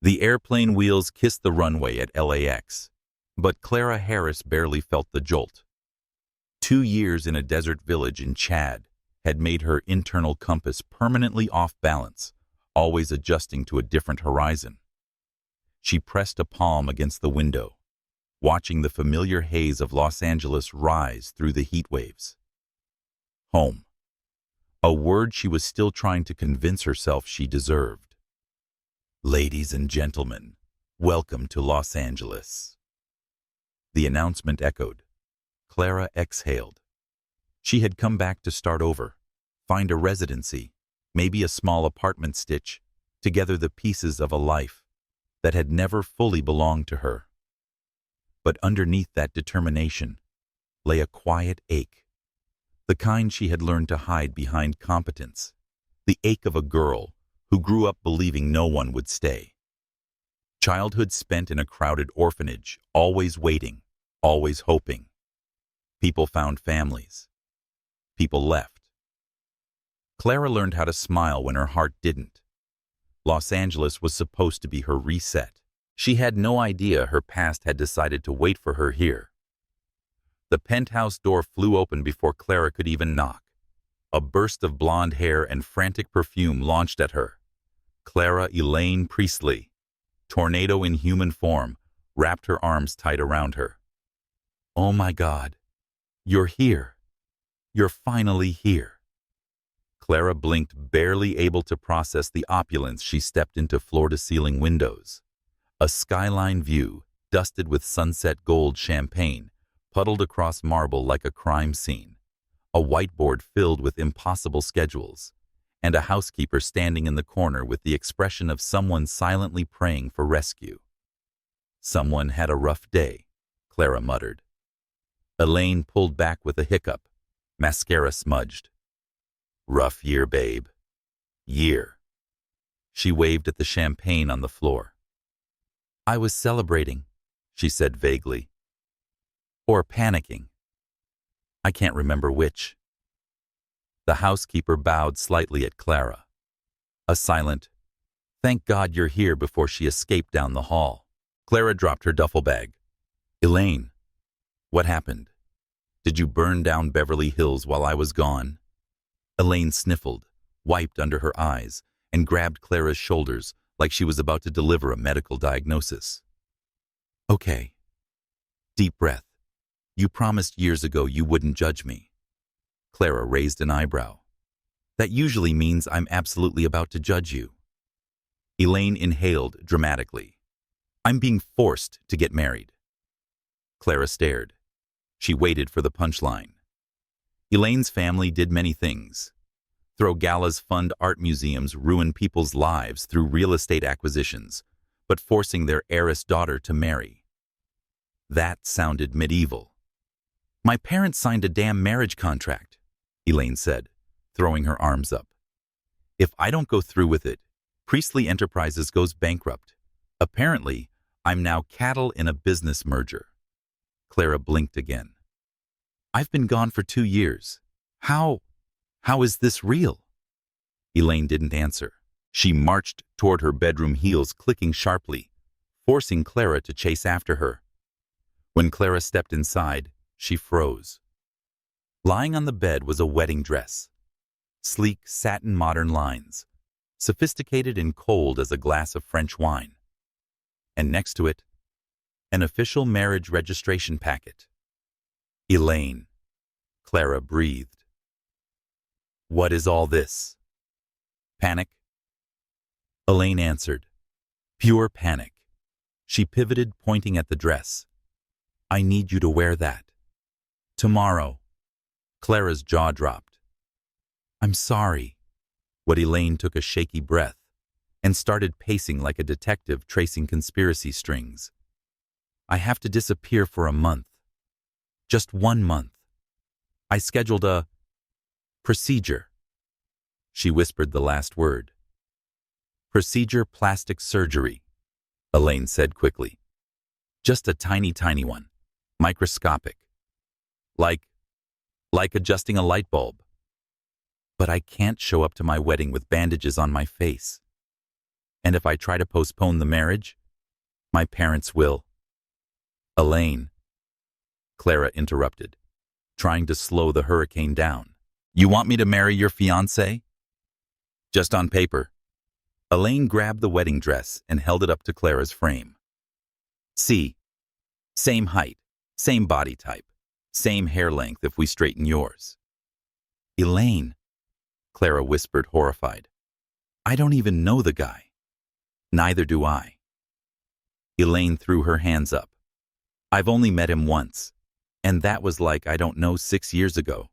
The airplane wheels kissed the runway at LAX, but Clara Harris barely felt the jolt. 2 years in a desert village in Chad had made her internal compass permanently off balance, always adjusting to a different horizon. She pressed a palm against the window, watching the familiar haze of Los Angeles rise through the heat waves. Home. A word she was still trying to convince herself she deserved. Ladies and gentlemen, welcome to Los Angeles. The announcement echoed. Clara exhaled. She had come back to start over, find a residency, maybe a small apartment, stitch together the pieces of a life that had never fully belonged to her. But underneath that determination lay a quiet ache, the kind she had learned to hide behind competence, the ache of a girl who grew up believing no one would stay. Childhood spent in a crowded orphanage, always waiting, always hoping. People found families. People left. Clara learned how to smile when her heart didn't. Los Angeles was supposed to be her reset. She had no idea her past had decided to wait for her here. The penthouse door flew open before Clara could even knock. A burst of blonde hair and frantic perfume launched at her. Clara Elaine Priestley, tornado in human form, wrapped her arms tight around her. Oh my God, you're here. You're finally here. Clara blinked, barely able to process the opulence she stepped into. Floor-to-ceiling windows. A skyline view, dusted with sunset gold champagne, puddled across marble like a crime scene. A whiteboard filled with impossible schedules, and a housekeeper standing in the corner with the expression of someone silently praying for rescue. Someone had a rough day, Clara muttered. Elaine pulled back with a hiccup, mascara smudged. Rough year, babe. Year. She waved at the champagne on the floor. I was celebrating, she said vaguely. Or panicking. I can't remember which. The housekeeper bowed slightly at Clara. A silent, thank God you're here, before she escaped down the hall. Clara dropped her duffel bag. Elaine, what happened? Did you burn down Beverly Hills while I was gone? Elaine sniffled, wiped under her eyes, and grabbed Clara's shoulders like she was about to deliver a medical diagnosis. Okay. Deep breath. You promised years ago you wouldn't judge me. Clara raised an eyebrow. That usually means I'm absolutely about to judge you. Elaine inhaled dramatically. I'm being forced to get married. Clara stared. She waited for the punchline. Elaine's family did many things. Throw galas, fund art museums, ruin people's lives through real estate acquisitions, but forcing their heiress daughter to marry. That sounded medieval. My parents signed a damn marriage contract, Elaine said, throwing her arms up. If I don't go through with it, Priestley Enterprises goes bankrupt. Apparently, I'm now cattle in a business merger. Clara blinked again. I've been gone for 2 years. How is this real? Elaine didn't answer. She marched toward her bedroom, heels clicking sharply, forcing Clara to chase after her. When Clara stepped inside, she froze. Lying on the bed was a wedding dress. Sleek satin modern lines, sophisticated and cold as a glass of French wine. And next to it, an official marriage registration packet. Elaine, Clara breathed. What is all this? Panic? Elaine answered. Pure panic. She pivoted, pointing at the dress. I need you to wear that. Tomorrow. Clara's jaw dropped. I'm sorry. What Elaine took a shaky breath and started pacing like a detective tracing conspiracy strings. I have to disappear for a month. Just 1 month. I scheduled a procedure. She whispered the last word. Procedure plastic surgery, Elaine said quickly. Just a tiny one. Microscopic. Like adjusting a light bulb. But I can't show up to my wedding with bandages on my face. And if I try to postpone the marriage, my parents will. Elaine, Clara interrupted, trying to slow the hurricane down. You want me to marry your fiancé? Just on paper. Elaine grabbed the wedding dress and held it up to Clara's frame. See, same height, same body type, same hair length if we straighten yours. Elaine, Clara whispered, horrified. I don't even know the guy. Neither do I. Elaine threw her hands up. I've only met him once, and that was like, I don't know, 6 years ago.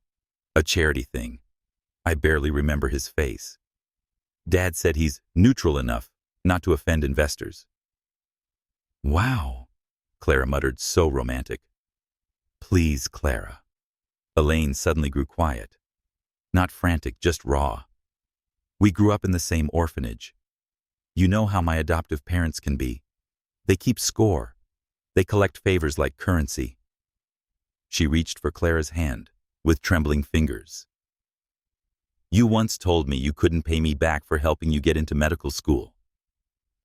A charity thing. I barely remember his face. Dad said he's neutral enough not to offend investors. Wow, Clara muttered, so romantic. Please, Clara. Elaine suddenly grew quiet. Not frantic, just raw. We grew up in the same orphanage. You know how my adoptive parents can be. They keep score. They collect favors like currency. She reached for Clara's hand with trembling fingers. You once told me you couldn't pay me back for helping you get into medical school.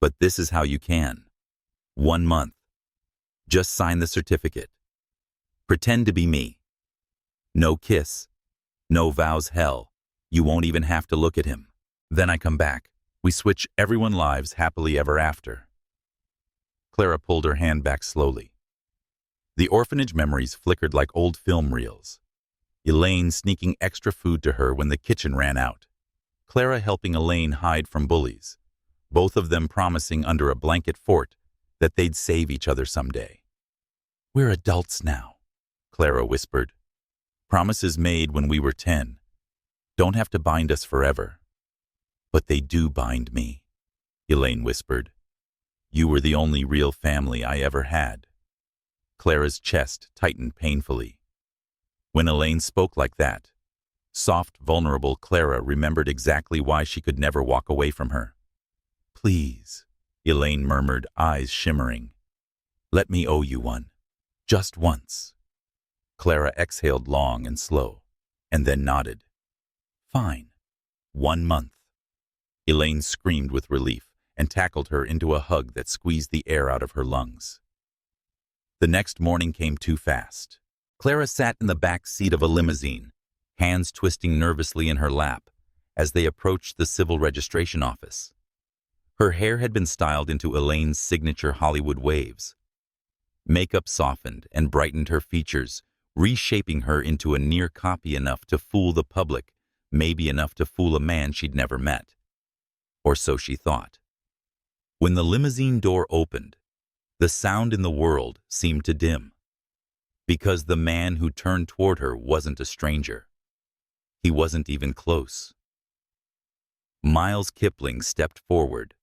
But this is how you can. 1 month. Just sign the certificate. Pretend to be me. No kiss. No vows, hell. You won't even have to look at him. Then I come back. We switch everyone's lives happily ever after. Clara pulled her hand back slowly. The orphanage memories flickered like old film reels. Elaine sneaking extra food to her when the kitchen ran out. Clara helping Elaine hide from bullies, both of them promising under a blanket fort that they'd save each other someday. We're adults now, Clara whispered. Promises made when we were 10. Don't have to bind us forever. But they do bind me, Elaine whispered. You were the only real family I ever had. Clara's chest tightened painfully. When Elaine spoke like that, soft, vulnerable Clara remembered exactly why she could never walk away from her. Please, Elaine murmured, eyes shimmering. Let me owe you one. Just once. Clara exhaled long and slow, and then nodded. Fine. 1 month. Elaine screamed with relief and tackled her into a hug that squeezed the air out of her lungs. The next morning came too fast. Clara sat in the back seat of a limousine, hands twisting nervously in her lap as they approached the civil registration office. Her hair had been styled into Elaine's signature Hollywood waves. Makeup softened and brightened her features, reshaping her into a near copy enough to fool the public, maybe enough to fool a man she'd never met. Or so she thought. When the limousine door opened, the sound in the world seemed to dim. Because the man who turned toward her wasn't a stranger. He wasn't even close. Miles Kipling stepped forward,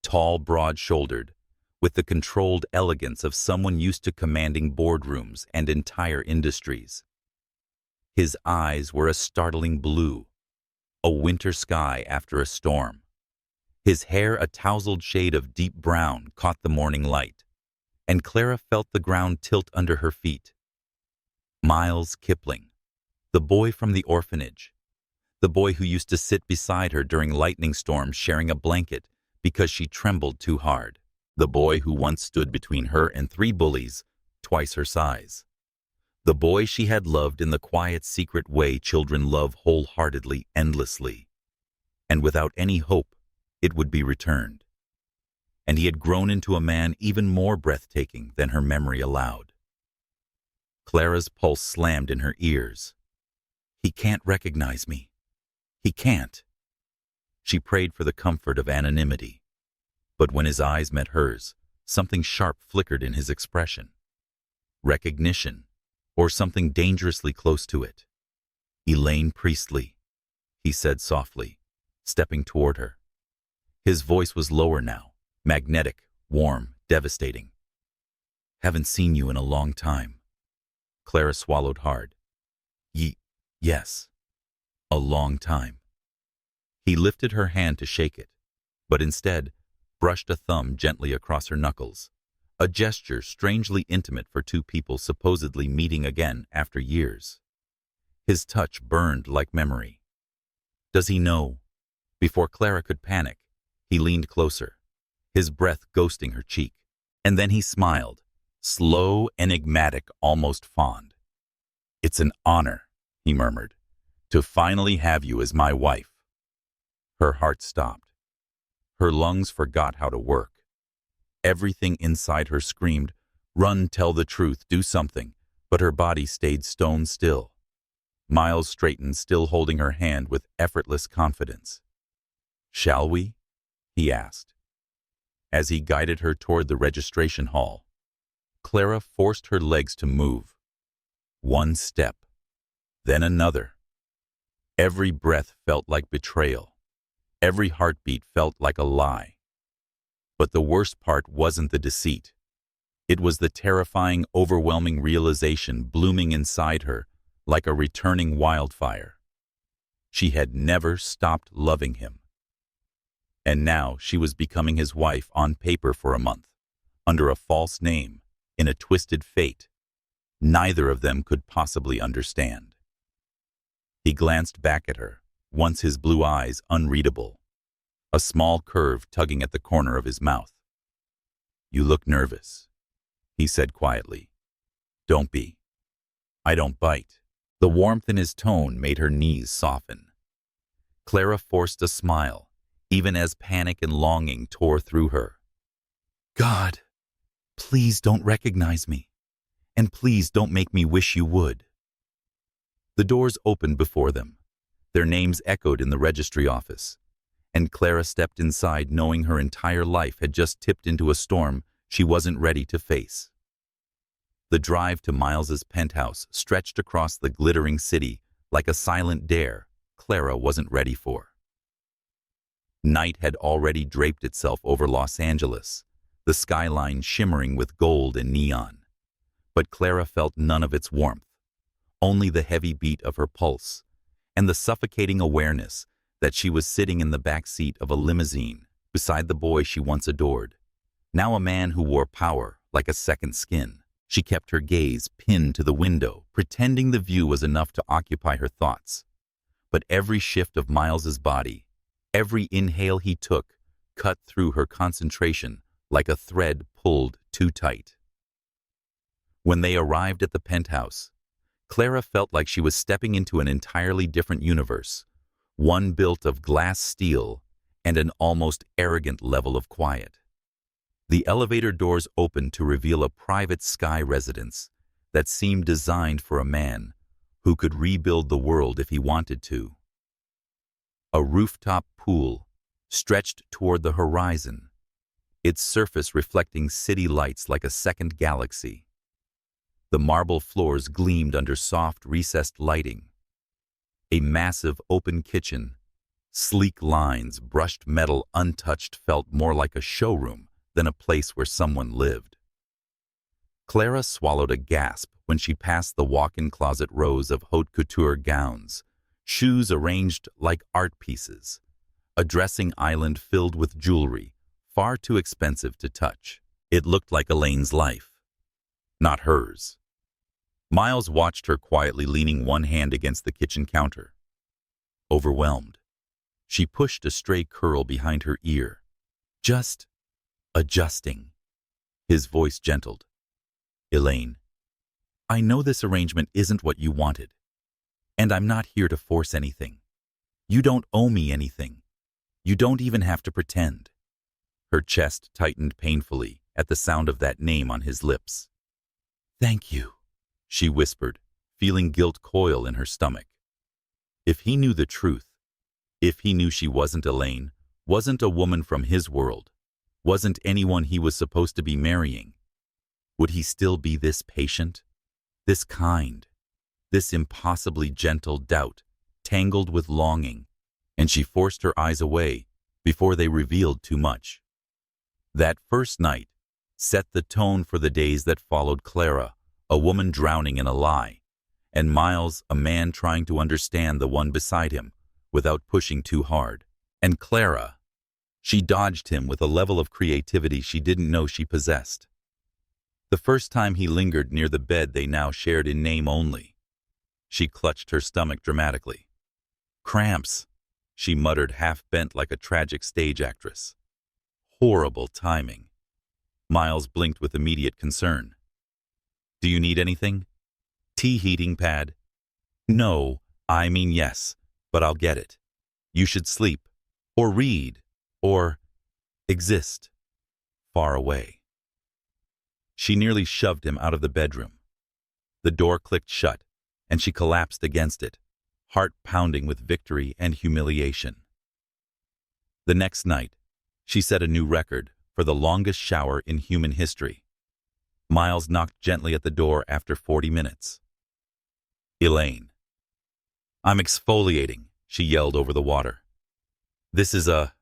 tall, broad-shouldered, with the controlled elegance of someone used to commanding boardrooms and entire industries. His eyes were a startling blue, a winter sky after a storm. His hair, a tousled shade of deep brown, caught the morning light, and Clara felt the ground tilt under her feet. Miles Kipling, the boy from the orphanage, the boy who used to sit beside her during lightning storms sharing a blanket because she trembled too hard, the boy who once stood between her and 3 bullies, twice her size, the boy she had loved in the quiet, secret way children love wholeheartedly, endlessly, and without any hope it would be returned. And he had grown into a man even more breathtaking than her memory allowed. Clara's pulse slammed in her ears. He can't recognize me. He can't. She prayed for the comfort of anonymity. But when his eyes met hers, something sharp flickered in his expression. Recognition, or something dangerously close to it. Elaine Priestley, he said softly, stepping toward her. His voice was lower now, magnetic, warm, devastating. Haven't seen you in a long time. Clara swallowed hard. Yes. A long time. He lifted her hand to shake it, but instead brushed a thumb gently across her knuckles, a gesture strangely intimate for 2 people supposedly meeting again after years. His touch burned like memory. Does he know? Before Clara could panic, he leaned closer, his breath ghosting her cheek. And then he smiled, slow, enigmatic, almost fond. "It's an honor," he murmured, "to finally have you as my wife." Her heart stopped. Her lungs forgot how to work. Everything inside her screamed, "Run, tell the truth, do something," but her body stayed stone still. Miles straightened, still holding her hand with effortless confidence. "Shall we?" he asked. As he guided her toward the registration hall, Clara forced her legs to move. One step, then another. Every breath felt like betrayal. Every heartbeat felt like a lie. But the worst part wasn't the deceit. It was the terrifying, overwhelming realization blooming inside her like a returning wildfire. She had never stopped loving him. And now she was becoming his wife on paper for a month, under a false name, in a twisted fate neither of them could possibly understand. He glanced back at her, once his blue eyes unreadable, a small curve tugging at the corner of his mouth. "You look nervous," he said quietly. "Don't be. I don't bite." The warmth in his tone made her knees soften. Clara forced a smile, even as panic and longing tore through her. "God, please don't recognize me, and please don't make me wish you would." The doors opened before them. Their names echoed in the registry office, and Clara stepped inside knowing her entire life had just tipped into a storm she wasn't ready to face. The drive to Miles's penthouse stretched across the glittering city like a silent dare Clara wasn't ready for. Night had already draped itself over Los Angeles, the skyline shimmering with gold and neon. But Clara felt none of its warmth, only the heavy beat of her pulse and the suffocating awareness that she was sitting in the back seat of a limousine beside the boy she once adored, now a man who wore power like a second skin. She kept her gaze pinned to the window, pretending the view was enough to occupy her thoughts. But every shift of Miles's body, every inhale he took, cut through her concentration like a thread pulled too tight. When they arrived at the penthouse, Clara felt like she was stepping into an entirely different universe, one built of glass steel and an almost arrogant level of quiet. The elevator doors opened to reveal a private sky residence that seemed designed for a man who could rebuild the world if he wanted to. A rooftop pool stretched toward the horizon, its surface reflecting city lights like a second galaxy. The marble floors gleamed under soft, recessed lighting. A massive open kitchen, sleek lines, brushed metal untouched, felt more like a showroom than a place where someone lived. Clara swallowed a gasp when she passed the walk-in closet rows of haute couture gowns, shoes arranged like art pieces, a dressing island filled with jewelry, far too expensive to touch. It looked like Elaine's life, not hers. Miles watched her quietly, leaning one hand against the kitchen counter. Overwhelmed, she pushed a stray curl behind her ear. "Just adjusting." His voice gentled. "Elaine, I know this arrangement isn't what you wanted, and I'm not here to force anything. You don't owe me anything. You don't even have to pretend." Her chest tightened painfully at the sound of that name on his lips. "Thank you," she whispered, feeling guilt coil in her stomach. If he knew the truth, if he knew she wasn't Elaine, wasn't a woman from his world, wasn't anyone he was supposed to be marrying, would he still be this patient, this kind, this impossibly gentle doubt, tangled with longing? And she forced her eyes away before they revealed too much. That first night set the tone for the days that followed. Clara, a woman drowning in a lie, and Miles, a man trying to understand the one beside him without pushing too hard. And Clara, she dodged him with a level of creativity she didn't know she possessed. The first time he lingered near the bed they now shared in name only, she clutched her stomach dramatically. "Cramps," she muttered, half bent like a tragic stage actress. Horrible timing. Miles blinked with immediate concern. Do you need anything? Tea heating pad? No, I mean yes, but I'll get it. You should sleep, or read, or exist, far away. She nearly shoved him out of the bedroom. The door clicked shut, and she collapsed against it, heart pounding with victory and humiliation. The next night, she set a new record for the longest shower in human history. Miles knocked gently at the door after 40 minutes. Elaine. I'm exfoliating, she yelled over the water. This is a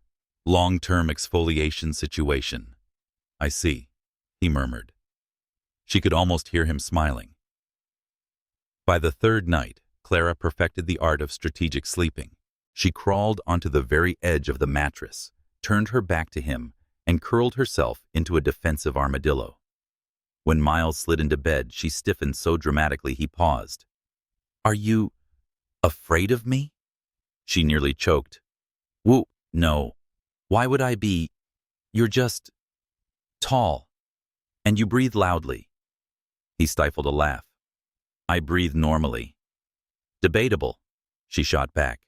long-term exfoliation situation. I see, he murmured. She could almost hear him smiling. By the third night, Clara perfected the art of strategic sleeping. She crawled onto the very edge of the mattress, turned her back to him, and curled herself into a defensive armadillo. When Miles slid into bed, she stiffened so dramatically he paused. Are you afraid of me? She nearly choked. Whoa, no. Why would I be? You're just tall, and you breathe loudly. He stifled a laugh. I breathe normally. Debatable, she shot back.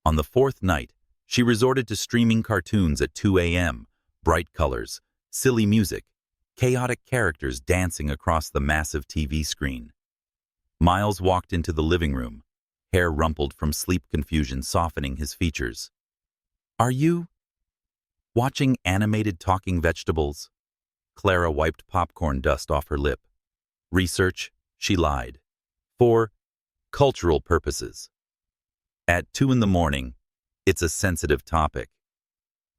On the fourth night, she resorted to streaming cartoons at 2 a.m., bright colors, silly music, chaotic characters dancing across the massive TV screen. Miles walked into the living room, hair rumpled from sleep confusion softening his features. Are you watching animated talking vegetables? Clara wiped popcorn dust off her lip. Research, she lied. For cultural purposes. At 2 a.m, it's a sensitive topic.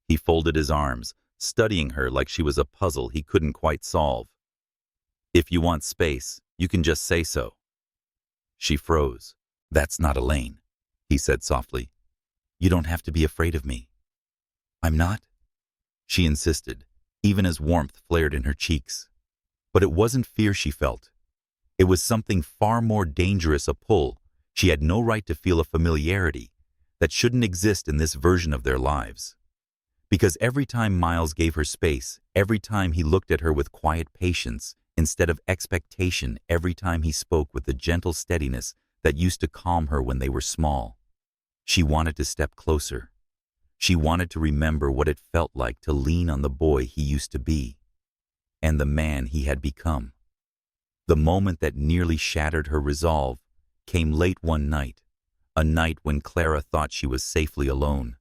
He folded his arms, studying her like she was a puzzle he couldn't quite solve. If you want space, you can just say so. She froze. That's not Elaine, he said softly. You don't have to be afraid of me. I'm not? She insisted, even as warmth flared in her cheeks. But it wasn't fear she felt. It was something far more dangerous, a pull. She had no right to feel a familiarity that shouldn't exist in this version of their lives. Because every time Miles gave her space, every time he looked at her with quiet patience instead of expectation, every time he spoke with the gentle steadiness that used to calm her when they were small, she wanted to step closer. She wanted to remember what it felt like to lean on the boy he used to be and the man he had become. The moment that nearly shattered her resolve came late one night, a night when Clara thought she was safely alone.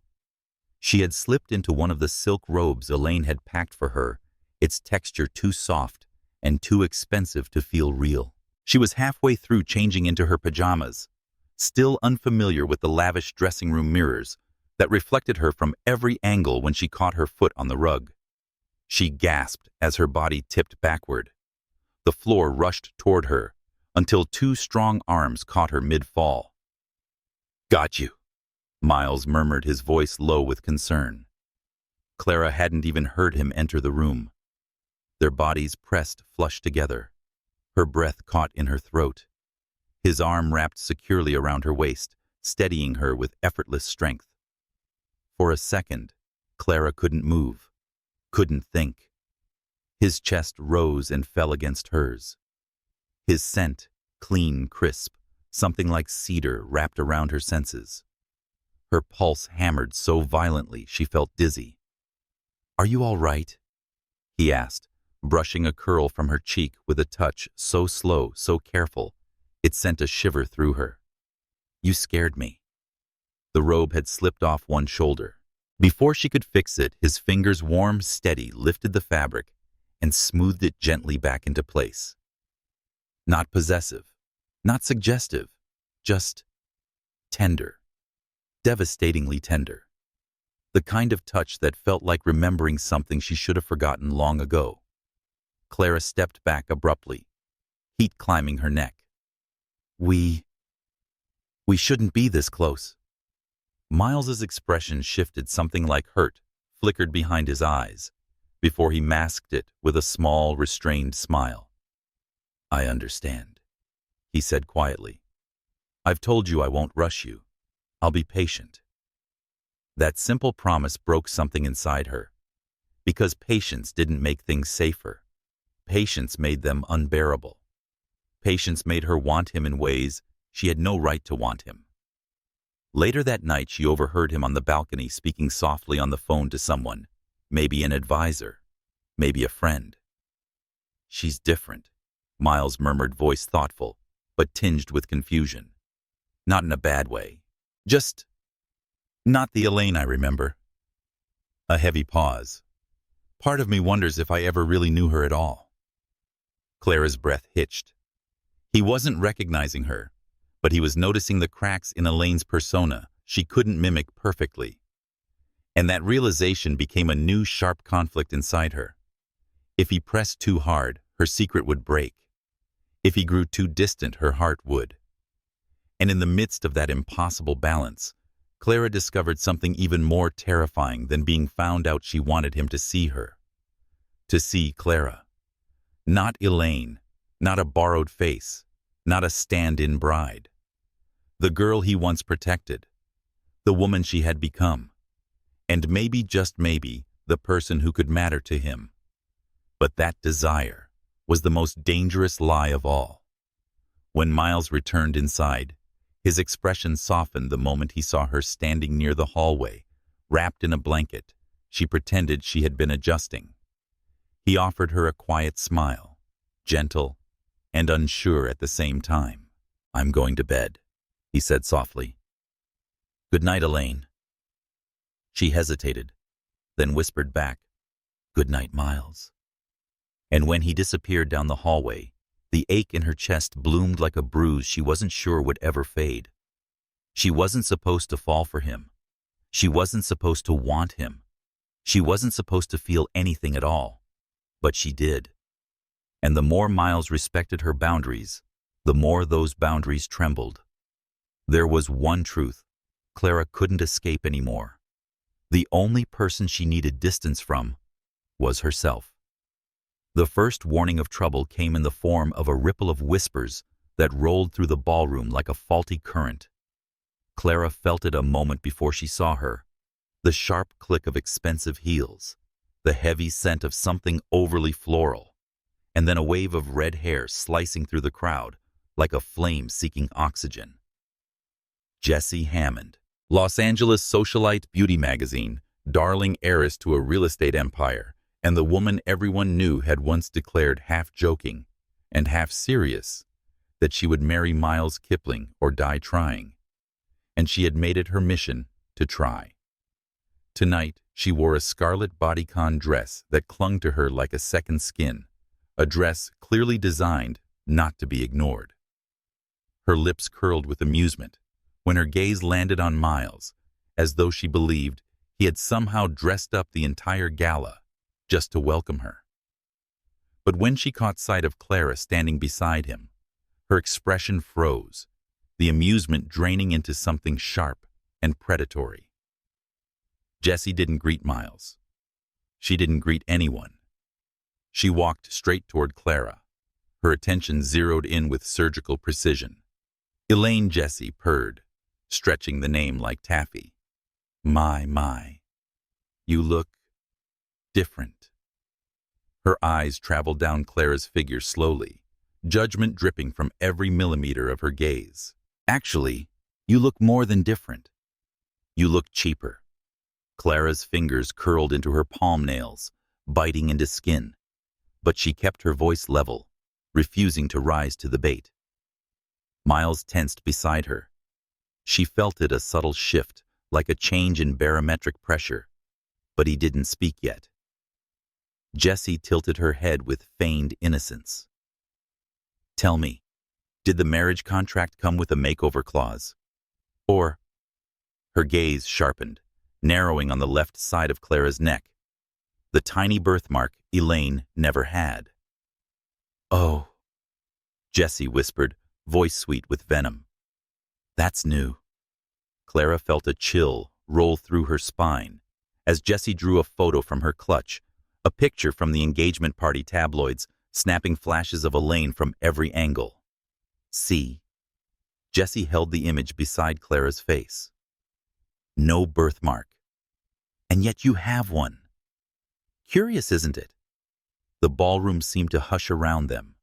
She had slipped into one of the silk robes Elaine had packed for her, its texture too soft and too expensive to feel real. She was halfway through changing into her pajamas, still unfamiliar with the lavish dressing room mirrors that reflected her from every angle when she caught her foot on the rug. She gasped as her body tipped backward. The floor rushed toward her until two strong arms caught her mid-fall. Got you, Miles murmured, his voice low with concern. Clara hadn't even heard him enter the room. Their bodies pressed flush together, her breath caught in her throat. His arm wrapped securely around her waist, steadying her with effortless strength. For a second, Clara couldn't move, couldn't think. His chest rose and fell against hers. His scent, clean, crisp, something like cedar, wrapped around her senses. Her pulse hammered so violently she felt dizzy. Are you all right? He asked, brushing a curl from her cheek with a touch so slow, so careful, it sent a shiver through her. You scared me. The robe had slipped off one shoulder. Before she could fix it, his fingers, warm, steady, lifted the fabric and smoothed it gently back into place. Not possessive, not suggestive, just tender, devastatingly tender. The kind of touch that felt like remembering something she should have forgotten long ago. Clara stepped back abruptly, heat climbing her neck. We shouldn't be this close. Miles's expression shifted, something like hurt flickered behind his eyes, before he masked it with a small, restrained smile. I understand, he said quietly. I've told you I won't rush you. I'll be patient. That simple promise broke something inside her. Because patience didn't make things safer. Patience made them unbearable. Patience made her want him in ways she had no right to want him. Later that night, she overheard him on the balcony speaking softly on the phone to someone, maybe an advisor, maybe a friend. "She's different," Miles' murmured, voice thoughtful, but tinged with confusion. "Not in a bad way. Just not the Elaine I remember." A heavy pause. "Part of me wonders if I ever really knew her at all." Clara's breath hitched. He wasn't recognizing her, but he was noticing the cracks in Elaine's persona she couldn't mimic perfectly. And that realization became a new sharp conflict inside her. If he pressed too hard, her secret would break. If he grew too distant, her heart would. And in the midst of that impossible balance, Clara discovered something even more terrifying than being found out. She wanted him to see her. To see Clara. Not Elaine, not a borrowed face, not a stand-in bride. The girl he once protected. The woman she had become. And maybe, just maybe, the person who could matter to him. But that desire was the most dangerous lie of all. When Miles returned inside, his expression softened the moment he saw her standing near the hallway, wrapped in a blanket she pretended she had been adjusting. He offered her a quiet smile, gentle and unsure at the same time. "I'm going to bed," he said softly. "Good night, Elaine." She hesitated, then whispered back, "Good night, Miles." And when he disappeared down the hallway, the ache in her chest bloomed like a bruise she wasn't sure would ever fade. She wasn't supposed to fall for him. She wasn't supposed to want him. She wasn't supposed to feel anything at all. But she did. And the more Miles respected her boundaries, the more those boundaries trembled. There was one truth Clara couldn't escape anymore. The only person she needed distance from was herself. The first warning of trouble came in the form of a ripple of whispers that rolled through the ballroom like a faulty current. Clara felt it a moment before she saw her. The sharp click of expensive heels, the heavy scent of something overly floral, and then a wave of red hair slicing through the crowd like a flame seeking oxygen. Jessie Hammond, Los Angeles socialite, beauty magazine, darling heiress to a real estate empire, and the woman everyone knew had once declared, half joking and half serious, that she would marry Miles Kipling or die trying. And she had made it her mission to try. Tonight, she wore a scarlet bodycon dress that clung to her like a second skin, a dress clearly designed not to be ignored. Her lips curled with amusement when her gaze landed on Miles, as though she believed he had somehow dressed up the entire gala just to welcome her. But when she caught sight of Clara standing beside him, her expression froze, the amusement draining into something sharp and predatory. Jessie didn't greet Miles. She didn't greet anyone. She walked straight toward Clara, her attention zeroed in with surgical precision. "Elaine," Jessie purred, stretching the name like taffy. My, you look different." Her eyes traveled down Clara's figure slowly, judgment dripping from every millimeter of her gaze. "Actually, you look more than different. You look cheaper." Clara's fingers curled into her palm nails, biting into skin, but she kept her voice level, refusing to rise to the bait. Miles tensed beside her. She felt it, a subtle shift, like a change in barometric pressure, but he didn't speak yet. Jessie tilted her head with feigned innocence. "Tell me, did the marriage contract come with a makeover clause? Or—" Her gaze sharpened, narrowing on the left side of Clara's neck, the tiny birthmark Elaine never had. "Oh," Jessie whispered, voice sweet with venom. "That's new." Clara felt a chill roll through her spine as Jessie drew a photo from her clutch, a picture from the engagement party tabloids, snapping flashes of Elaine from every angle. "See?" Jessie held the image beside Clara's face. "No birthmark. And yet you have one." Curious, isn't it? The ballroom seemed to hush around them.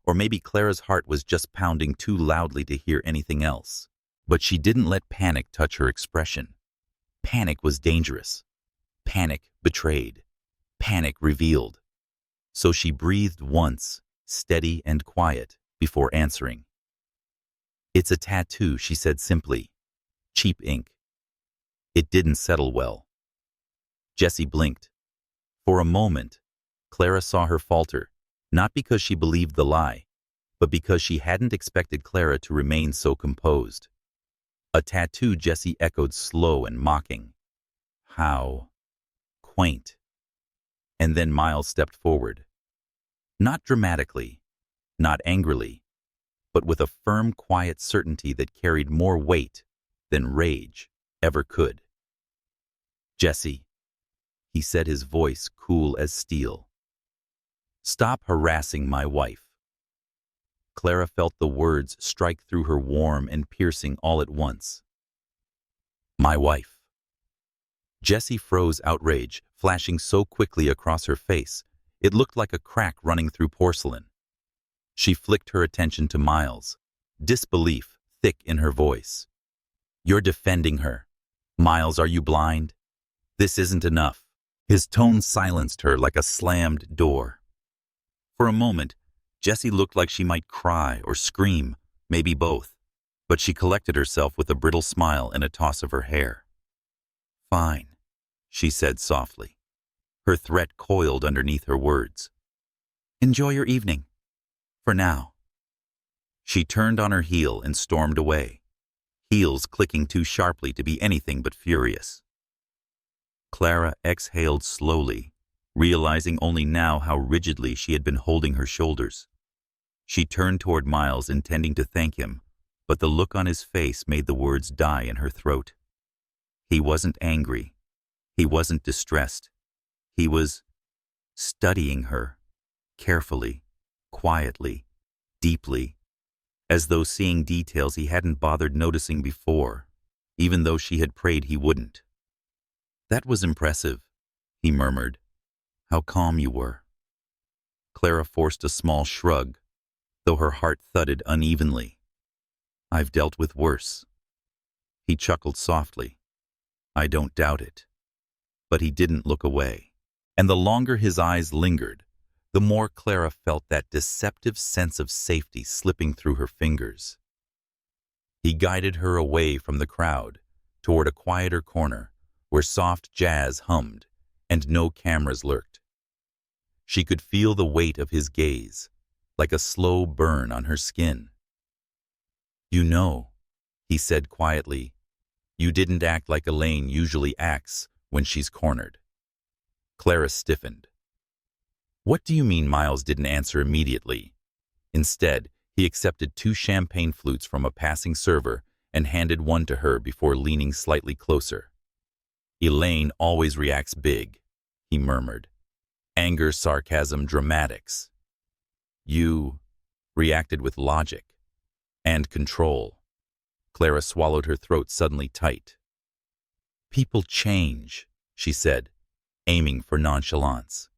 Or maybe Clara's heart was just pounding too loudly to hear anything else. But she didn't let panic touch her expression. Panic was dangerous. Panic betrayed. Panic revealed. So she breathed once, steady and quiet, before answering. "It's a tattoo," she said simply. "Cheap ink." It didn't settle well. Jessie blinked. For a moment, Clara saw her falter, not because she believed the lie, but because she hadn't expected Clara to remain so composed. "A tattoo," Jessie echoed, slow and mocking. "How quaint." And then Miles stepped forward. Not dramatically, not angrily, but with a firm, quiet certainty that carried more weight than rage ever could. "Jessie," he said, his voice cool as steel. "Stop harassing my wife." Clara felt the words strike through her, warm and piercing all at once. "My wife." Jessie froze, outrage flashing so quickly across her face it looked like a crack running through porcelain. She flicked her attention to Miles, disbelief thick in her voice. "You're defending her. Miles, are you blind? This isn't enough." His tone silenced her like a slammed door. For a moment, Jessie looked like she might cry or scream, maybe both, but she collected herself with a brittle smile and a toss of her hair. "Fine," she said softly. Her threat coiled underneath her words. "Enjoy your evening. For now." She turned on her heel and stormed away, heels clicking too sharply to be anything but furious. Clara exhaled slowly, realizing only now how rigidly she had been holding her shoulders. She turned toward Miles, intending to thank him, but the look on his face made the words die in her throat. He wasn't angry. He wasn't distressed. He was studying her, carefully, quietly, deeply, as though seeing details he hadn't bothered noticing before, even though she had prayed he wouldn't. "That was impressive," he murmured. "How calm you were." Clara forced a small shrug, though her heart thudded unevenly. "I've dealt with worse." He chuckled softly. "I don't doubt it." But he didn't look away. And the longer his eyes lingered, the more Clara felt that deceptive sense of safety slipping through her fingers. He guided her away from the crowd, toward a quieter corner, where soft jazz hummed and no cameras lurked. She could feel the weight of his gaze, like a slow burn on her skin. "You know," he said quietly, "you didn't act like Elaine usually acts when she's cornered." Clara stiffened. "What do you mean?" Miles didn't answer immediately. Instead, he accepted 2 champagne flutes from a passing server and handed one to her before leaning slightly closer. "Elaine always reacts big," he murmured. "Anger, sarcasm, dramatics. You reacted with logic and control." Clara swallowed, her throat suddenly tight. "People change," she said, aiming for nonchalance.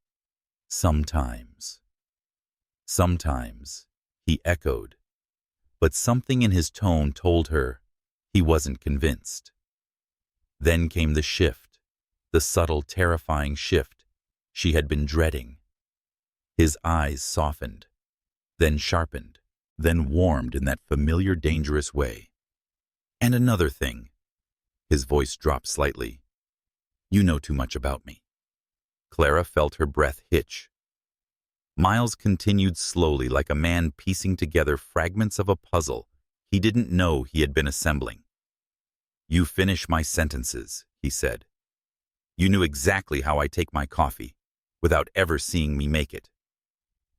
"Sometimes." "Sometimes," he echoed, but something in his tone told her he wasn't convinced. Then came the shift, the subtle, terrifying shift she had been dreading. His eyes softened, then sharpened, then warmed in that familiar, dangerous way. "And another thing," his voice dropped slightly, "you know too much about me." Clara felt her breath hitch. Miles continued slowly, like a man piecing together fragments of a puzzle he didn't know he had been assembling. "You finish my sentences," he said. "You knew exactly how I take my coffee, without ever seeing me make it.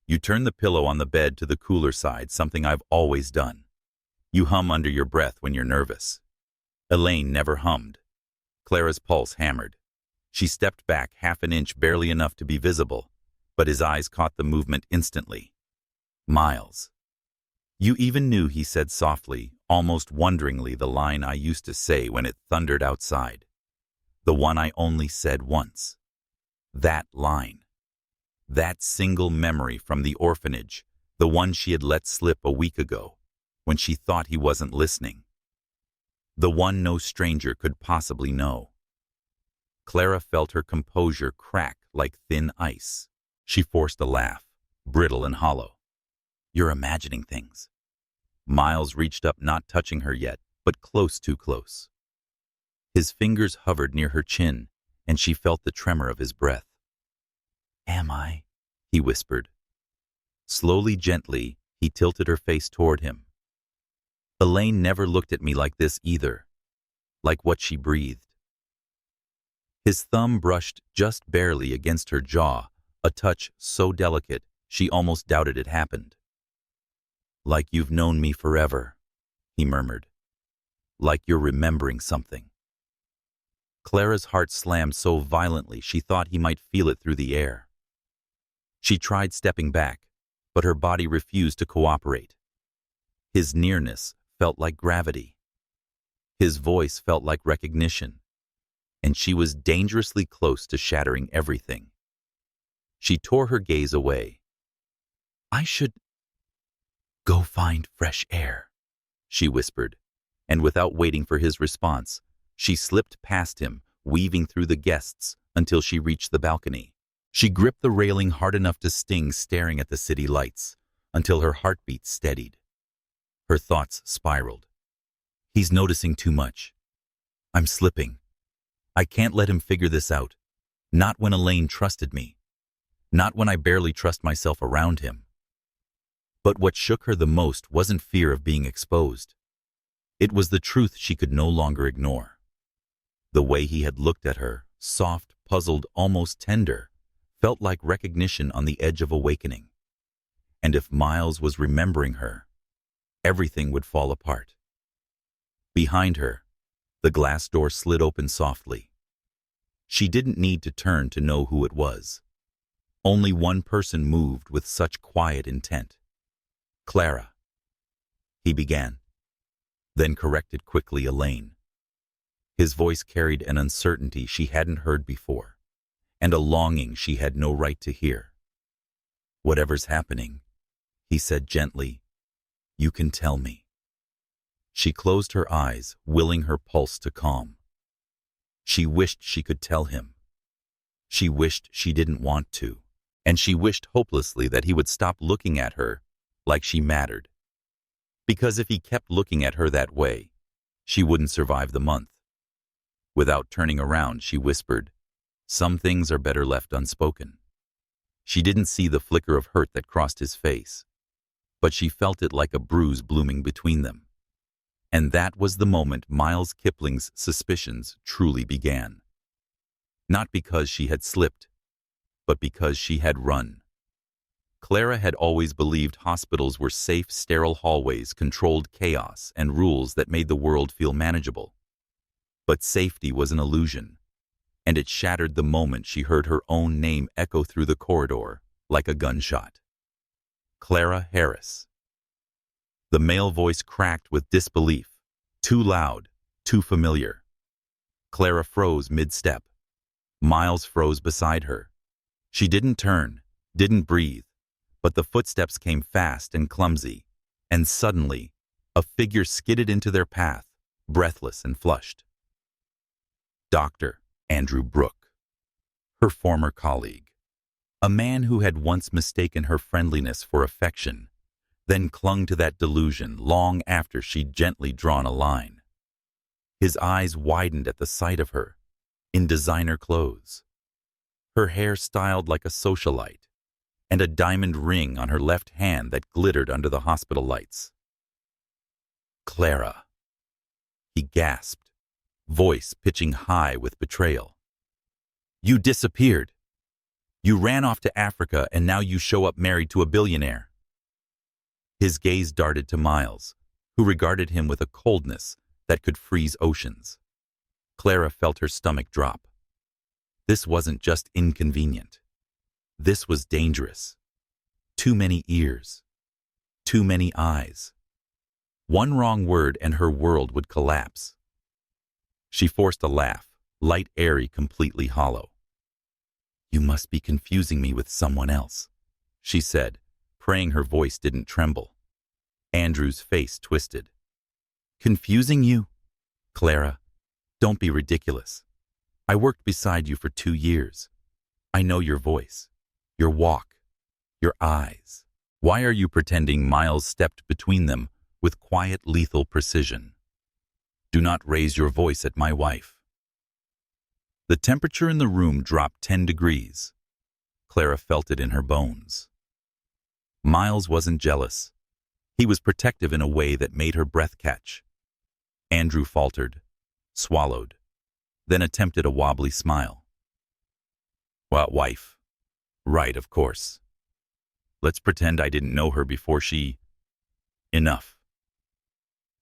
You turn the pillow on the bed to the cooler side, something I've always done. You hum under your breath when you're nervous." Elaine never hummed. Clara's pulse hammered. She stepped back half an inch, barely enough to be visible, but his eyes caught the movement instantly. "Miles." "You even knew," he said softly, almost wonderingly, "the line I used to say when it thundered outside. The one I only said once. That line. That single memory from the orphanage, the one she had let slip a week ago, when she thought he wasn't listening. The one no stranger could possibly know. Clara felt her composure crack like thin ice. She forced a laugh, brittle and hollow. "You're imagining things." Miles reached up, not touching her yet, but close, too close. His fingers hovered near her chin, and she felt the tremor of his breath. "Am I?" he whispered. Slowly, gently, he tilted her face toward him. "Elaine never looked at me like this either, like what she breathed." His thumb brushed just barely against her jaw, a touch so delicate she almost doubted it happened. "Like you've known me forever," he murmured. "Like you're remembering something." Clara's heart slammed so violently she thought he might feel it through the air. She tried stepping back, but her body refused to cooperate. His nearness felt like gravity. His voice felt like recognition, and she was dangerously close to shattering everything. She tore her gaze away. "I should go find fresh air," she whispered, and without waiting for his response, she slipped past him, weaving through the guests until she reached the balcony. She gripped the railing hard enough to sting, staring at the city lights, until her heartbeat steadied. Her thoughts spiraled. "He's noticing too much. I'm slipping. I can't let him figure this out. Not when Elaine trusted me. Not when I barely trust myself around him." But what shook her the most wasn't fear of being exposed. It was the truth she could no longer ignore. The way he had looked at her, soft, puzzled, almost tender, felt like recognition on the edge of awakening. And if Miles was remembering her, everything would fall apart. Behind her, the glass door slid open softly. She didn't need to turn to know who it was. Only one person moved with such quiet intent. "Clara," he began, then corrected quickly, "Elaine." His voice carried an uncertainty she hadn't heard before, and a longing she had no right to hear. "Whatever's happening," he said gently, "you can tell me." She closed her eyes, willing her pulse to calm. She wished she could tell him. She wished she didn't want to, and she wished hopelessly that he would stop looking at her like she mattered. Because if he kept looking at her that way, she wouldn't survive the month. Without turning around, she whispered, "Some things are better left unspoken." She didn't see the flicker of hurt that crossed his face, but she felt it like a bruise blooming between them. And that was the moment Miles Kipling's suspicions truly began. Not because she had slipped, but because she had run. Clara had always believed hospitals were safe, sterile hallways, controlled chaos, and rules that made the world feel manageable. But safety was an illusion, and it shattered the moment she heard her own name echo through the corridor like a gunshot. "Clara Harris." The male voice cracked with disbelief. Too loud, too familiar. Clara froze mid-step. Miles froze beside her. She didn't turn, didn't breathe, but the footsteps came fast and clumsy, and suddenly, a figure skidded into their path, breathless and flushed. Dr. Andrew Brooke, her former colleague. A man who had once mistaken her friendliness for affection, then clung to that delusion long after she'd gently drawn a line. His eyes widened at the sight of her, in designer clothes. Her hair styled like a socialite, and a diamond ring on her left hand that glittered under the hospital lights. "Clara," he gasped, voice pitching high with betrayal. "You disappeared. You ran off to Africa, and now you show up married to a billionaire." His gaze darted to Miles, who regarded him with a coldness that could freeze oceans. Clara felt her stomach drop. This wasn't just inconvenient. This was dangerous. Too many ears. Too many eyes. One wrong word and her world would collapse. She forced a laugh, light, airy, completely hollow. You must be confusing me with someone else, she said, praying her voice didn't tremble. Andrew's face twisted. Confusing you? Clara, don't be ridiculous. I worked beside you for 2 years. I know your voice, your walk, your eyes. Why are you pretending? Miles stepped between them with quiet, lethal precision. Do not raise your voice at my wife. The temperature in the room dropped 10 degrees. Clara felt it in her bones. Miles wasn't jealous. He was protective in a way that made her breath catch. Andrew faltered, swallowed, then attempted a wobbly smile. Well, wife. Right, of course. Let's pretend I didn't know her before she... Enough.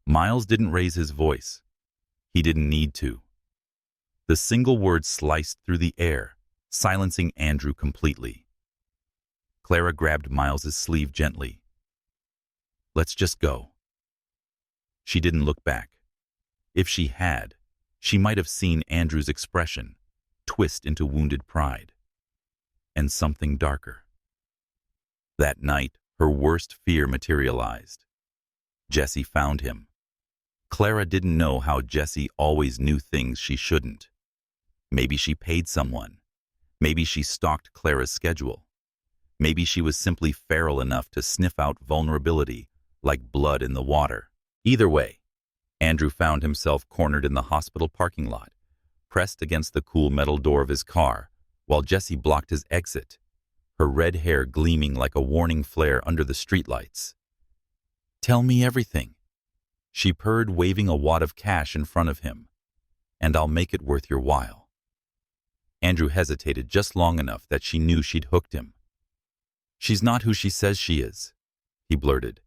Miles didn't raise his voice. He didn't need to. The single word sliced through the air, silencing Andrew completely. Clara grabbed Miles's sleeve gently. Let's just go. She didn't look back. If she had, she might have seen Andrew's expression twist into wounded pride. And something darker. That night, her worst fear materialized. Jesse found him. Clara didn't know how Jesse always knew things she shouldn't. Maybe she paid someone. Maybe she stalked Clara's schedule. Maybe she was simply feral enough to sniff out vulnerability like blood in the water. Either way, Andrew found himself cornered in the hospital parking lot, pressed against the cool metal door of his car, while Jesse blocked his exit, her red hair gleaming like a warning flare under the streetlights. Tell me everything, she purred, waving a wad of cash in front of him, and I'll make it worth your while. Andrew hesitated just long enough that she knew she'd hooked him. She's not who she says she is, he blurted.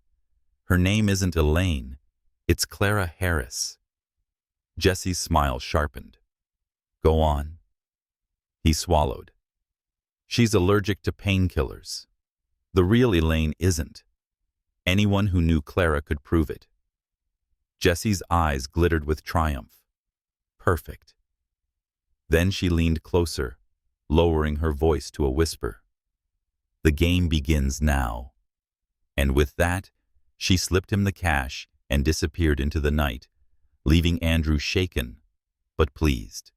Her name isn't Elaine, it's Clara Harris. Jesse's smile sharpened. Go on. He swallowed. She's allergic to painkillers. The real Elaine isn't. Anyone who knew Clara could prove it. Jesse's eyes glittered with triumph. Perfect. Then she leaned closer, lowering her voice to a whisper. The game begins now. And with that, she slipped him the cash and disappeared into the night, leaving Andrew shaken, but pleased.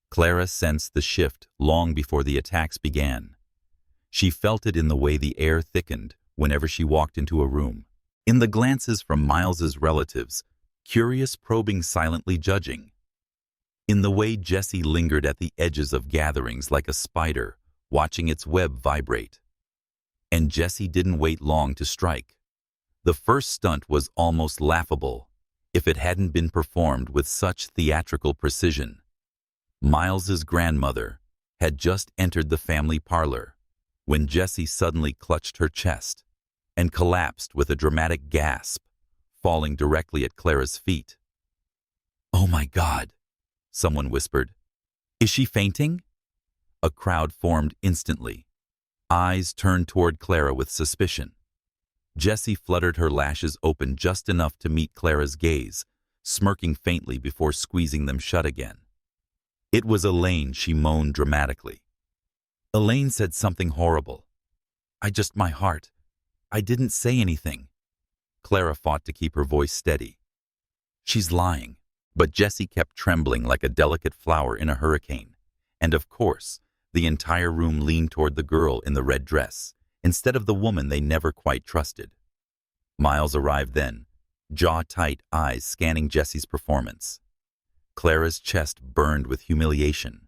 Clara sensed the shift long before the attacks began. She felt it in the way the air thickened whenever she walked into a room, in the glances from Miles's relatives, curious, probing, silently judging, in the way Jesse lingered at the edges of gatherings like a spider, watching its web vibrate. And Jesse didn't wait long to strike. The first stunt was almost laughable, if it hadn't been performed with such theatrical precision. Miles's grandmother had just entered the family parlor when Jessie suddenly clutched her chest and collapsed with a dramatic gasp, falling directly at Clara's feet. "Oh my God," someone whispered. "Is she fainting?" A crowd formed instantly. Eyes turned toward Clara with suspicion. Jessie fluttered her lashes open just enough to meet Clara's gaze, smirking faintly before squeezing them shut again. It was Elaine, she moaned dramatically. Elaine said something horrible. My heart. I didn't say anything." Clara fought to keep her voice steady. "She's lying." But Jessie kept trembling like a delicate flower in a hurricane. And of course, the entire room leaned toward the girl in the red dress, instead of the woman they never quite trusted. Miles arrived then, jaw-tight, eyes scanning Jessie's performance. Clara's chest burned with humiliation.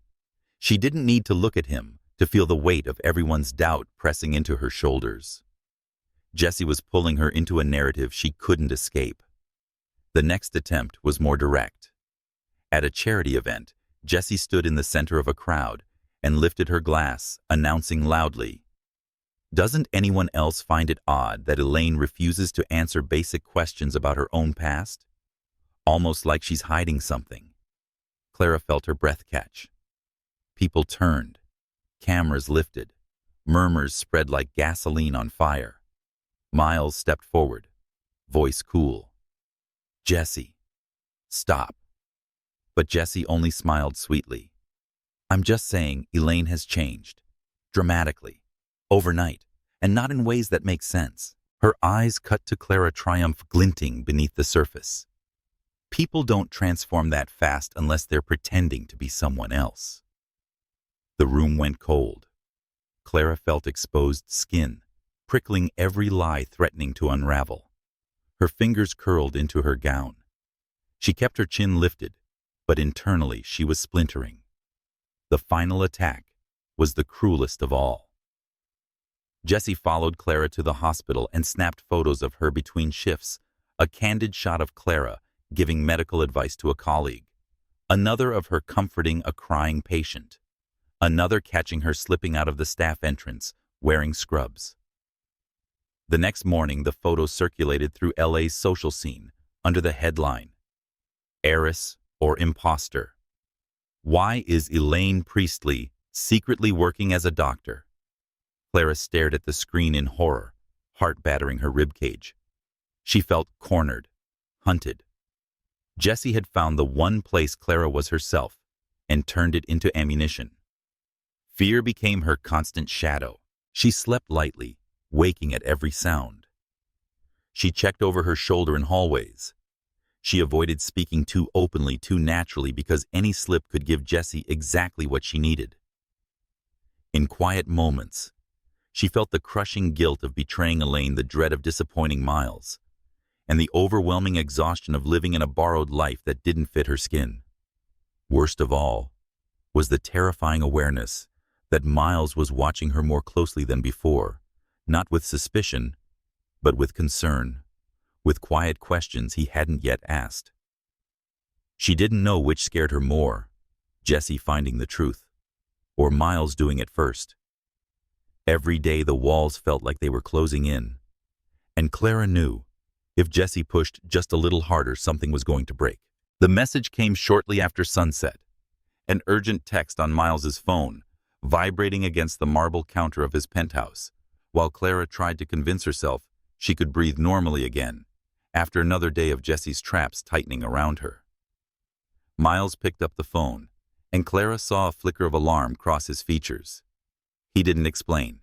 She didn't need to look at him to feel the weight of everyone's doubt pressing into her shoulders. Jessie was pulling her into a narrative she couldn't escape. The next attempt was more direct. At a charity event, Jessie stood in the center of a crowd and lifted her glass, announcing loudly, "Doesn't anyone else find it odd that Elaine refuses to answer basic questions about her own past? Almost like she's hiding something." Clara felt her breath catch. People turned. Cameras lifted. Murmurs spread like gasoline on fire. Miles stepped forward, voice cool. "Jessie, stop." But Jessie only smiled sweetly. I'm just saying Elaine has changed. Dramatically. Overnight. And not in ways that make sense. Her eyes cut to Clara, triumph glinting beneath the surface. People don't transform that fast unless they're pretending to be someone else. The room went cold. Clara felt exposed skin, prickling every lie threatening to unravel. Her fingers curled into her gown. She kept her chin lifted, but internally she was splintering. The final attack was the cruelest of all. Jessie followed Clara to the hospital and snapped photos of her between shifts, a candid shot of Clara giving medical advice to a colleague, another of her comforting a crying patient, another catching her slipping out of the staff entrance, wearing scrubs. The next morning, the photos circulated through LA's social scene under the headline, "Heiress or Imposter? Why is Elaine Priestley secretly working as a doctor?" Clara stared at the screen in horror, heart battering her ribcage. She felt cornered, hunted. Jessie had found the one place Clara was herself and turned it into ammunition. Fear became her constant shadow. She slept lightly, waking at every sound. She checked over her shoulder in hallways. She avoided speaking too openly, too naturally, because any slip could give Jessie exactly what she needed. In quiet moments, she felt the crushing guilt of betraying Elaine, the dread of disappointing Miles, and the overwhelming exhaustion of living in a borrowed life that didn't fit her skin. Worst of all was the terrifying awareness that Miles was watching her more closely than before, not with suspicion, but with concern, with quiet questions he hadn't yet asked. She didn't know which scared her more, Jessie finding the truth, or Miles doing it first. Every day the walls felt like they were closing in, and Clara knew if Jessie pushed just a little harder, something was going to break. The message came shortly after sunset, an urgent text on Miles's phone, vibrating against the marble counter of his penthouse, while Clara tried to convince herself she could breathe normally again after another day of Jessie's traps tightening around her. Miles picked up the phone, and Clara saw a flicker of alarm cross his features. He didn't explain.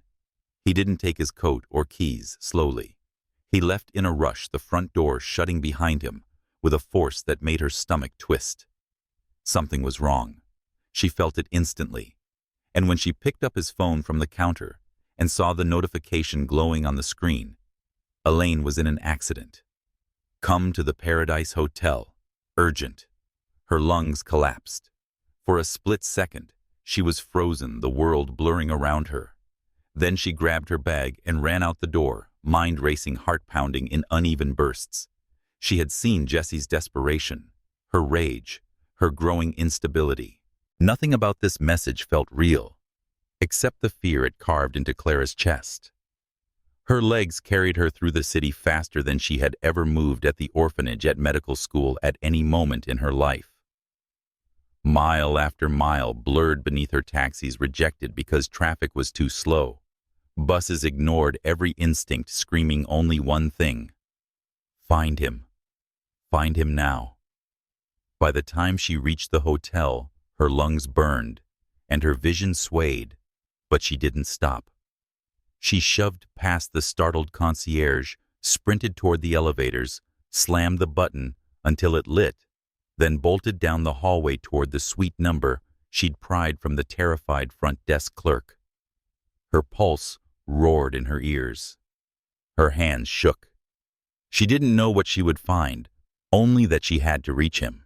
He didn't take his coat or keys slowly. He left in a rush, the front door shutting behind him with a force that made her stomach twist. Something was wrong. She felt it instantly. And when she picked up his phone from the counter and saw the notification glowing on the screen, Elaine was in an accident. Come to the Paradise Hotel. Urgent. Her lungs collapsed. For a split second, she was frozen, the world blurring around her. Then she grabbed her bag and ran out the door, mind racing, heart pounding in uneven bursts. She had seen Jessie's desperation, her rage, her growing instability. Nothing about this message felt real, except the fear it carved into Clara's chest. Her legs carried her through the city faster than she had ever moved at the orphanage, at medical school, at any moment in her life. Mile after mile blurred beneath her, taxis rejected because traffic was too slow. Buses ignored, every instinct screaming only one thing: find him. Find him now. By the time she reached the hotel, her lungs burned and her vision swayed, but she didn't stop. She shoved past the startled concierge, sprinted toward the elevators, slammed the button until it lit, then bolted down the hallway toward the suite number she'd pried from the terrified front desk clerk. Her pulse roared in her ears. Her hands shook. She didn't know what she would find, only that she had to reach him.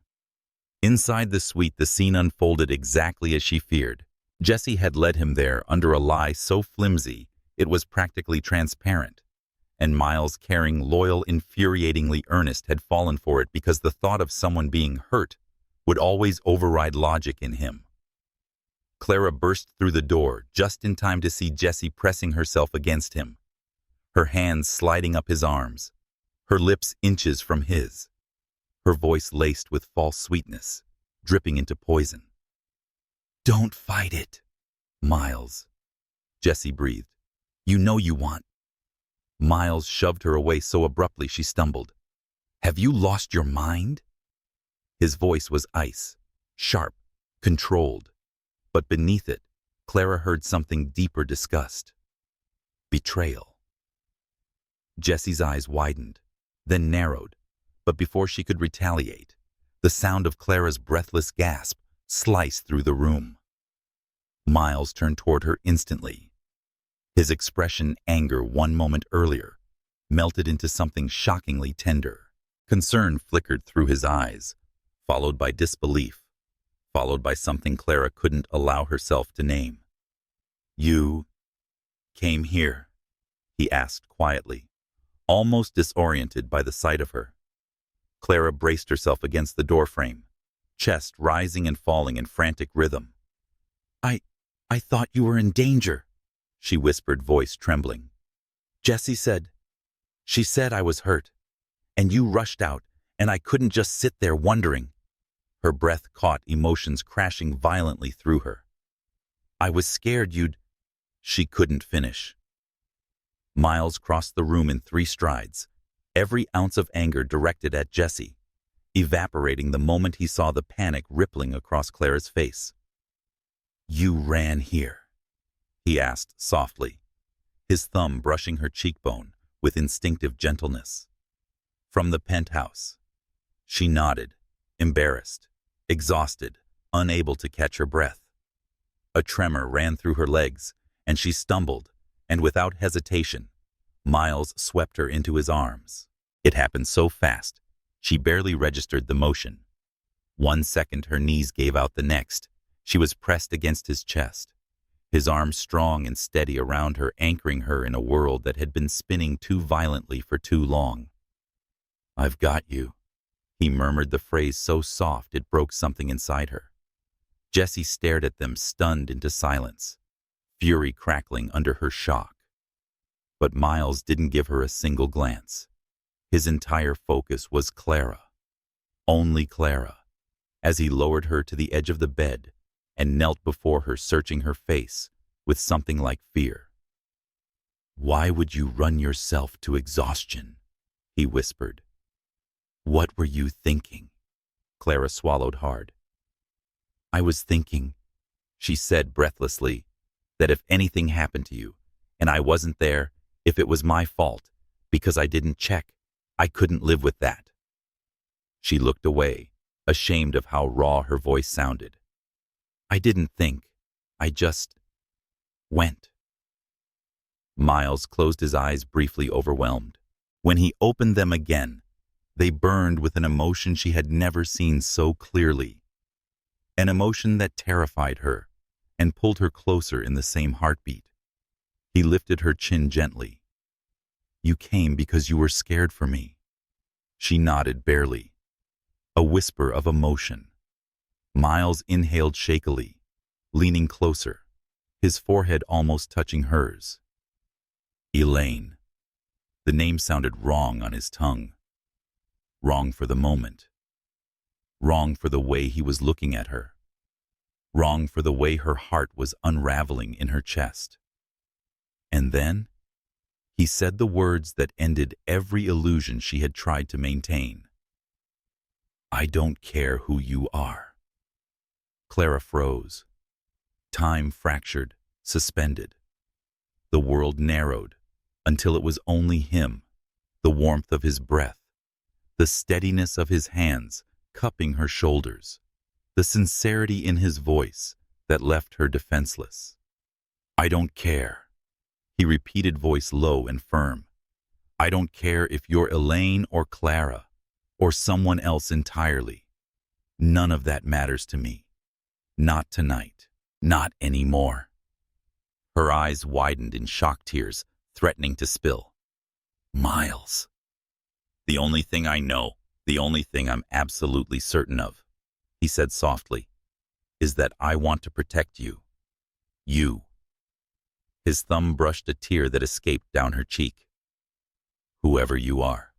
Inside the suite, the scene unfolded exactly as she feared. Jessie had led him there under a lie so flimsy it was practically transparent, and Miles, caring, loyal, infuriatingly earnest, had fallen for it because the thought of someone being hurt would always override logic in him. Clara burst through the door just in time to see Jessie pressing herself against him, her hands sliding up his arms, her lips inches from his, her voice laced with false sweetness, dripping into poison. "Don't fight it, Miles," Jessie breathed. "You know you want." Miles shoved her away so abruptly she stumbled. "Have you lost your mind?" His voice was ice, sharp, controlled. But beneath it, Clara heard something deeper disgust. Betrayal. Jessie's eyes widened, then narrowed, but before she could retaliate, the sound of Clara's breathless gasp sliced through the room. Miles turned toward her instantly. His expression, anger 1 moment earlier, melted into something shockingly tender. Concern flickered through his eyes, followed by disbelief, followed by something Clara couldn't allow herself to name. "You came here?" he asked quietly, almost disoriented by the sight of her. Clara braced herself against the doorframe, chest rising and falling in frantic rhythm. I thought you were in danger," she whispered, voice trembling. "Jessie said, she said I was hurt, and you rushed out, and I couldn't just sit there wondering." Her breath caught, emotions crashing violently through her. "I was scared you'd—" She couldn't finish. Miles crossed the room in 3 strides, every ounce of anger directed at Jessie, evaporating the moment he saw the panic rippling across Clara's face. "You ran here?" he asked softly, his thumb brushing her cheekbone with instinctive gentleness. "From the penthouse." She nodded, embarrassed, exhausted, unable to catch her breath. A tremor ran through her legs, and she stumbled, and without hesitation, Miles swept her into his arms. It happened so fast, she barely registered the motion. 1 second her knees gave out, the next, she was pressed against his chest, his arms strong and steady around her, anchoring her in a world that had been spinning too violently for too long. "I've got you," he murmured, the phrase so soft it broke something inside her. Jessie stared at them, stunned into silence, fury crackling under her shock. But Miles didn't give her a single glance. His entire focus was Clara. Only Clara, as he lowered her to the edge of the bed and knelt before her, searching her face with something like fear. "Why would you run yourself to exhaustion?" he whispered. "What were you thinking?" Clara swallowed hard. "I was thinking," she said breathlessly, "that if anything happened to you, and I wasn't there, if it was my fault, because I didn't check, I couldn't live with that." She looked away, ashamed of how raw her voice sounded. "I didn't think. I just went." Miles closed his eyes, briefly overwhelmed. When he opened them again, they burned with an emotion she had never seen so clearly. An emotion that terrified her and pulled her closer in the same heartbeat. He lifted her chin gently. "You came because you were scared for me." She nodded barely, a whisper of emotion. Miles inhaled shakily, leaning closer, his forehead almost touching hers. Elaine. The name sounded wrong on his tongue. Wrong for the moment. Wrong for the way he was looking at her. Wrong for the way her heart was unraveling in her chest. And then, he said the words that ended every illusion she had tried to maintain. "I don't care who you are." Clara froze. Time fractured, suspended. The world narrowed until it was only him, the warmth of his breath, the steadiness of his hands cupping her shoulders, the sincerity in his voice that left her defenseless. "I don't care," he repeated, voice low and firm. "I don't care if you're Elaine or Clara or someone else entirely. None of that matters to me. Not tonight. Not anymore." Her eyes widened in shock tears, threatening to spill. "Miles. The only thing I know, the only thing I'm absolutely certain of," he said softly, "is that I want to protect you. You." His thumb brushed a tear that escaped down her cheek. "Whoever you are."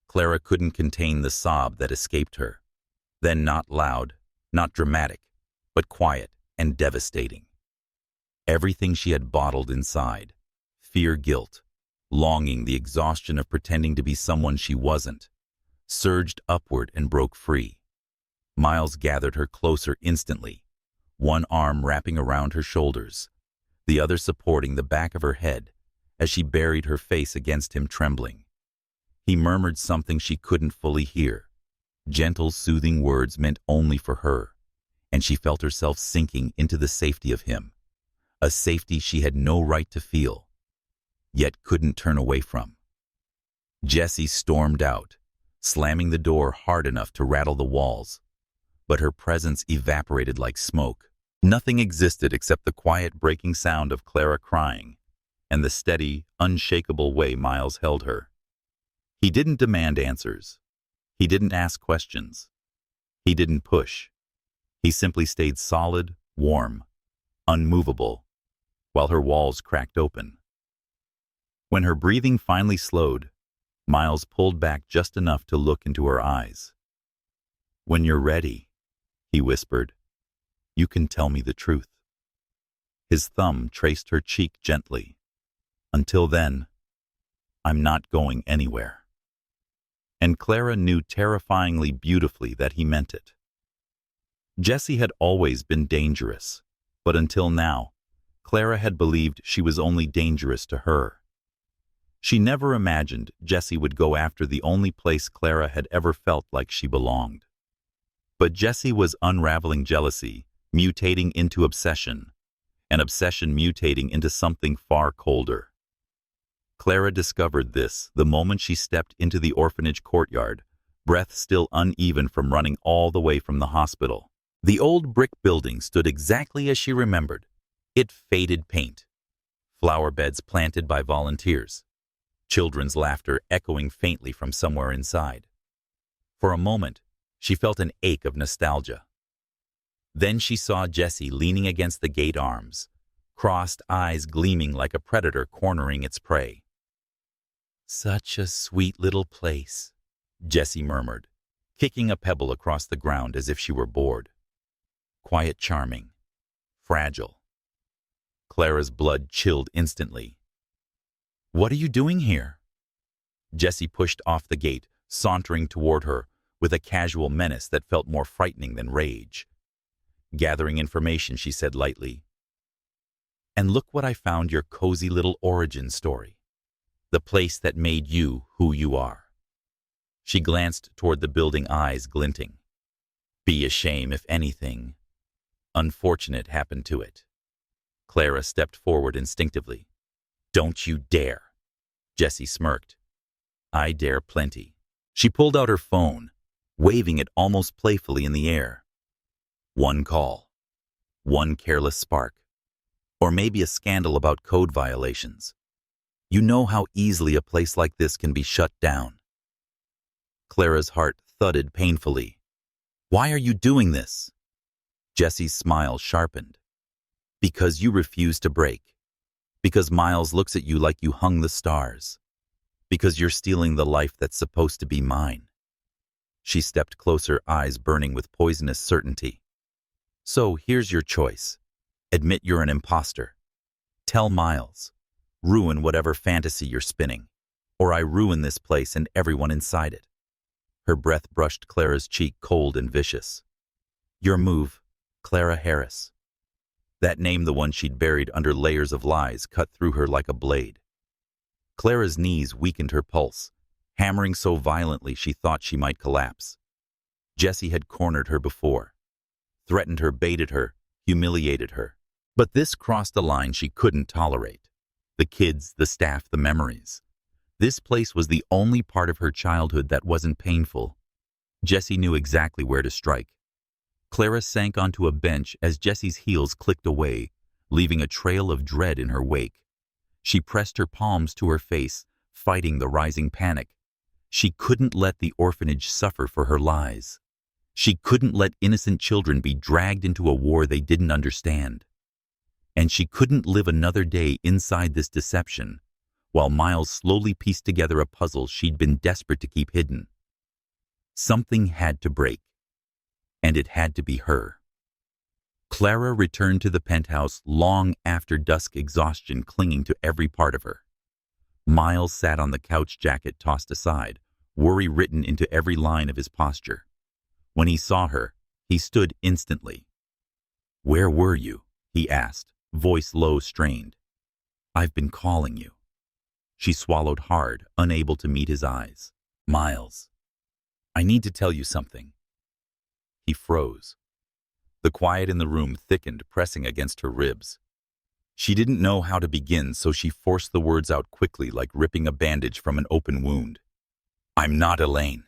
Clara couldn't contain the sob that escaped her. Then, not loud, not dramatic, but quiet and devastating. Everything she had bottled inside, fear, guilt, longing, the exhaustion of pretending to be someone she wasn't, surged upward and broke free. Miles gathered her closer instantly, one arm wrapping around her shoulders, the other supporting the back of her head as she buried her face against him, trembling. He murmured something she couldn't fully hear, gentle, soothing words meant only for her, and she felt herself sinking into the safety of him, a safety she had no right to feel, yet couldn't turn away from. Jessie stormed out, slamming the door hard enough to rattle the walls, but her presence evaporated like smoke. Nothing existed except the quiet breaking sound of Clara crying and the steady, unshakable way Miles held her. He didn't demand answers. He didn't ask questions. He didn't push. He simply stayed solid, warm, unmovable, while her walls cracked open. When her breathing finally slowed, Miles pulled back just enough to look into her eyes. "When you're ready," he whispered, "you can tell me the truth." His thumb traced her cheek gently. "Until then, I'm not going anywhere." And Clara knew terrifyingly beautifully that he meant it. Jessie had always been dangerous, but until now, Clara had believed she was only dangerous to her. She never imagined Jessie would go after the only place Clara had ever felt like she belonged. But Jessie was unraveling jealousy, mutating into obsession, and obsession mutating into something far colder. Clara discovered this the moment she stepped into the orphanage courtyard, breath still uneven from running all the way from the hospital. The old brick building stood exactly as she remembered. It faded paint, flower beds planted by volunteers, children's laughter echoing faintly from somewhere inside. For a moment, she felt an ache of nostalgia. Then she saw Jessie leaning against the gate arms, crossed eyes gleaming like a predator cornering its prey. "Such a sweet little place," Jessie murmured, kicking a pebble across the ground as if she were bored. Quiet, charming, fragile. Clara's blood chilled instantly. "What are you doing here?" Jessie pushed off the gate, sauntering toward her with a casual menace that felt more frightening than rage. Gathering information, she said lightly, "And look what I found, your cozy little origin story. The place that made you who you are." She glanced toward the building, eyes glinting. "Be a shame if anything unfortunate happened to it." Clara stepped forward instinctively. "Don't you dare." Jessie smirked. "I dare plenty." She pulled out her phone, waving it almost playfully in the air. One call, one careless spark, or maybe a scandal about code violations. You know how easily a place like this can be shut down. Clara's heart thudded painfully. "Why are you doing this?" Jessie's smile sharpened. "Because you refuse to break. Because Miles looks at you like you hung the stars. Because you're stealing the life that's supposed to be mine." She stepped closer, eyes burning with poisonous certainty. "So here's your choice. Admit you're an imposter. Tell Miles. Ruin whatever fantasy you're spinning, or I ruin this place and everyone inside it." Her breath brushed Clara's cheek, cold and vicious. "Your move, Clara Harris." That name, the one she'd buried under layers of lies, cut through her like a blade. Clara's knees weakened her pulse, hammering so violently she thought she might collapse. Jessie had cornered her before, threatened her, baited her, humiliated her. But this crossed a line she couldn't tolerate. The kids, the staff, the memories. This place was the only part of her childhood that wasn't painful. Jessie knew exactly where to strike. Clara sank onto a bench as Jessie's heels clicked away, leaving a trail of dread in her wake. She pressed her palms to her face, fighting the rising panic. She couldn't let the orphanage suffer for her lies. She couldn't let innocent children be dragged into a war they didn't understand. And she couldn't live another day inside this deception, while Miles slowly pieced together a puzzle she'd been desperate to keep hidden. Something had to break. And it had to be her. Clara returned to the penthouse long after dusk, exhaustion clinging to every part of her. Miles sat on the couch, jacket tossed aside, worry written into every line of his posture. When he saw her, he stood instantly. "Where were you?" he asked, voice low, strained. "I've been calling you." She swallowed hard, unable to meet his eyes. "Miles, I need to tell you something." He froze. The quiet in the room thickened, pressing against her ribs. She didn't know how to begin, so she forced the words out quickly, like ripping a bandage from an open wound. "I'm not Elaine."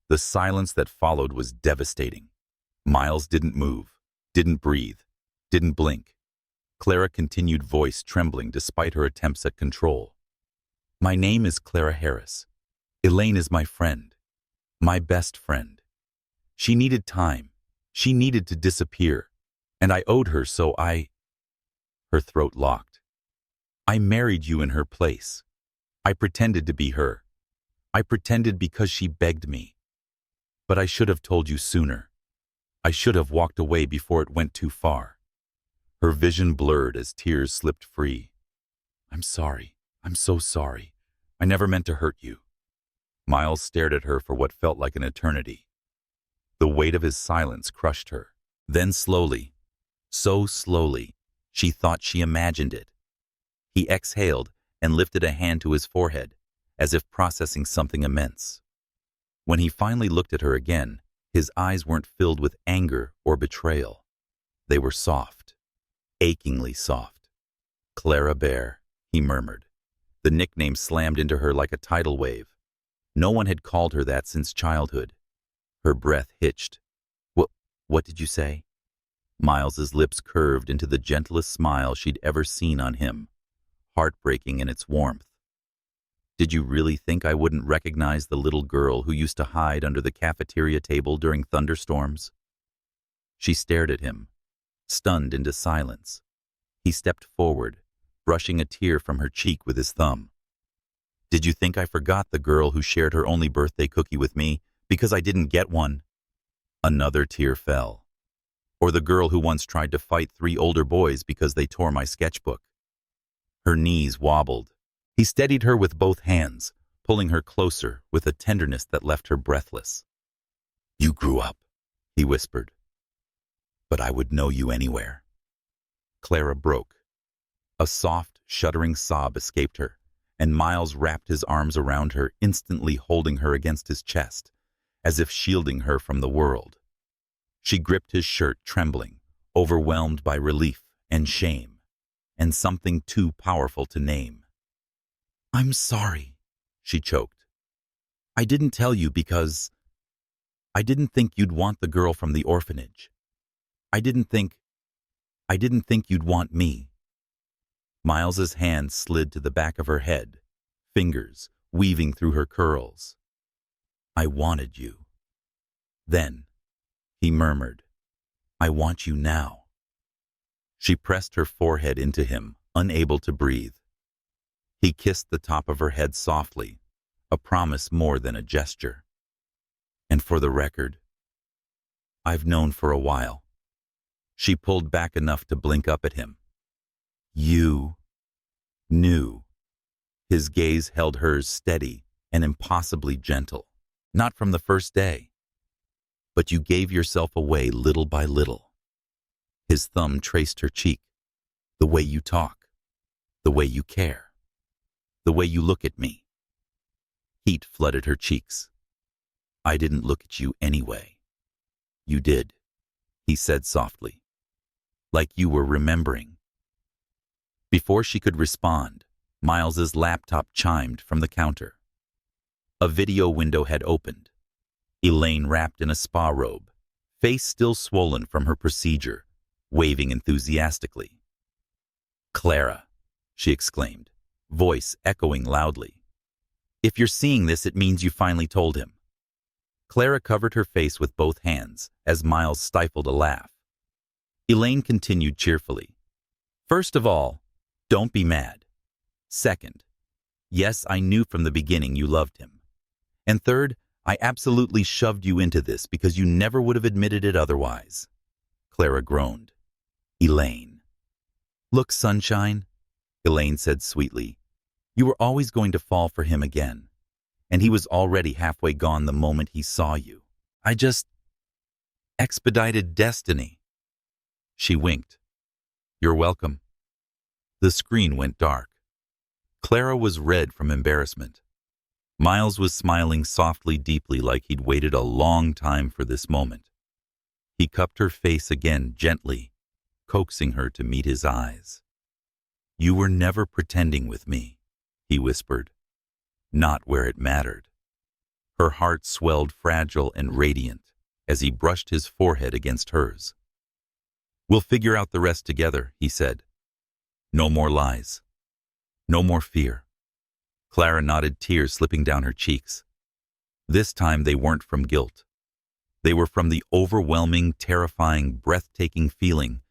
The silence that followed was devastating. Miles didn't move, didn't breathe, didn't blink. Clara continued, voice trembling despite her attempts at control. "My name is Clara Harris. Elaine is my friend. My best friend. She needed time. She needed to disappear. And I owed her, so I—" Her throat locked. "I married you in her place. I pretended to be her. I pretended because she begged me. But I should have told you sooner. I should have walked away before it went too far." Her vision blurred as tears slipped free. "I'm sorry. I'm so sorry. I never meant to hurt you." Miles stared at her for what felt like an eternity. The weight of his silence crushed her. Then slowly, so slowly, she thought she imagined it. He exhaled and lifted a hand to his forehead, as if processing something immense. When he finally looked at her again, his eyes weren't filled with anger or betrayal. They were soft, achingly soft. "Clara Bear," he murmured. The nickname slammed into her like a tidal wave. No one had called her that since childhood. Her breath hitched. What did you say?" Miles's lips curved into the gentlest smile she'd ever seen on him, heartbreaking in its warmth. "Did you really think I wouldn't recognize the little girl who used to hide under the cafeteria table during thunderstorms?" She stared at him, stunned into silence. He stepped forward, brushing a tear from her cheek with his thumb. "Did you think I forgot the girl who shared her only birthday cookie with me because I didn't get one?" Another tear fell. "Or the girl who once tried to fight 3 older boys because they tore my sketchbook?" Her knees wobbled. He steadied her with both hands, pulling her closer with a tenderness that left her breathless. "You grew up," he whispered. "But I would know you anywhere." Clara broke. A soft, shuddering sob escaped her, and Miles wrapped his arms around her, instantly holding her against his chest, as if shielding her from the world. She gripped his shirt, trembling, overwhelmed by relief and shame, and something too powerful to name. "I'm sorry," she choked. "I didn't tell you because I didn't think you'd want the girl from the orphanage. I didn't think you'd want me." Miles's hand slid to the back of her head, fingers weaving through her curls. "I wanted you. Then," he murmured, "I want you now." She pressed her forehead into him, unable to breathe. He kissed the top of her head softly, a promise more than a gesture. "And for the record, I've known for a while." She pulled back enough to blink up at him. "You knew." His gaze held hers steady and impossibly gentle. "Not from the first day. But you gave yourself away little by little." His thumb traced her cheek. "The way you talk. The way you care. The way you look at me." Heat flooded her cheeks. "I didn't look at you anyway." "You did," he said softly. "Like you were remembering." Before she could respond, Miles's laptop chimed from the counter. A video window had opened. Elaine, wrapped in a spa robe, face still swollen from her procedure, waving enthusiastically. "Clara," she exclaimed, voice echoing loudly. "If you're seeing this, it means you finally told him." Clara covered her face with both hands as Miles stifled a laugh. Elaine continued cheerfully. "First of all, don't be mad. Second, yes, I knew from the beginning you loved him. And third, I absolutely shoved you into this because you never would have admitted it otherwise." Clara groaned. "Elaine." "Look, sunshine," Elaine said sweetly, "you were always going to fall for him again. And he was already halfway gone the moment he saw you. I just expedited destiny." She winked. "You're welcome." The screen went dark. Clara was red from embarrassment. Miles was smiling softly, deeply, like he'd waited a long time for this moment. He cupped her face again gently, coaxing her to meet his eyes. "You were never pretending with me," he whispered. "Not where it mattered." Her heart swelled fragile and radiant as he brushed his forehead against hers. "We'll figure out the rest together," he said. "No more lies. No more fear." Clara nodded, tears slipping down her cheeks. This time they weren't from guilt. They were from the overwhelming, terrifying, breathtaking feeling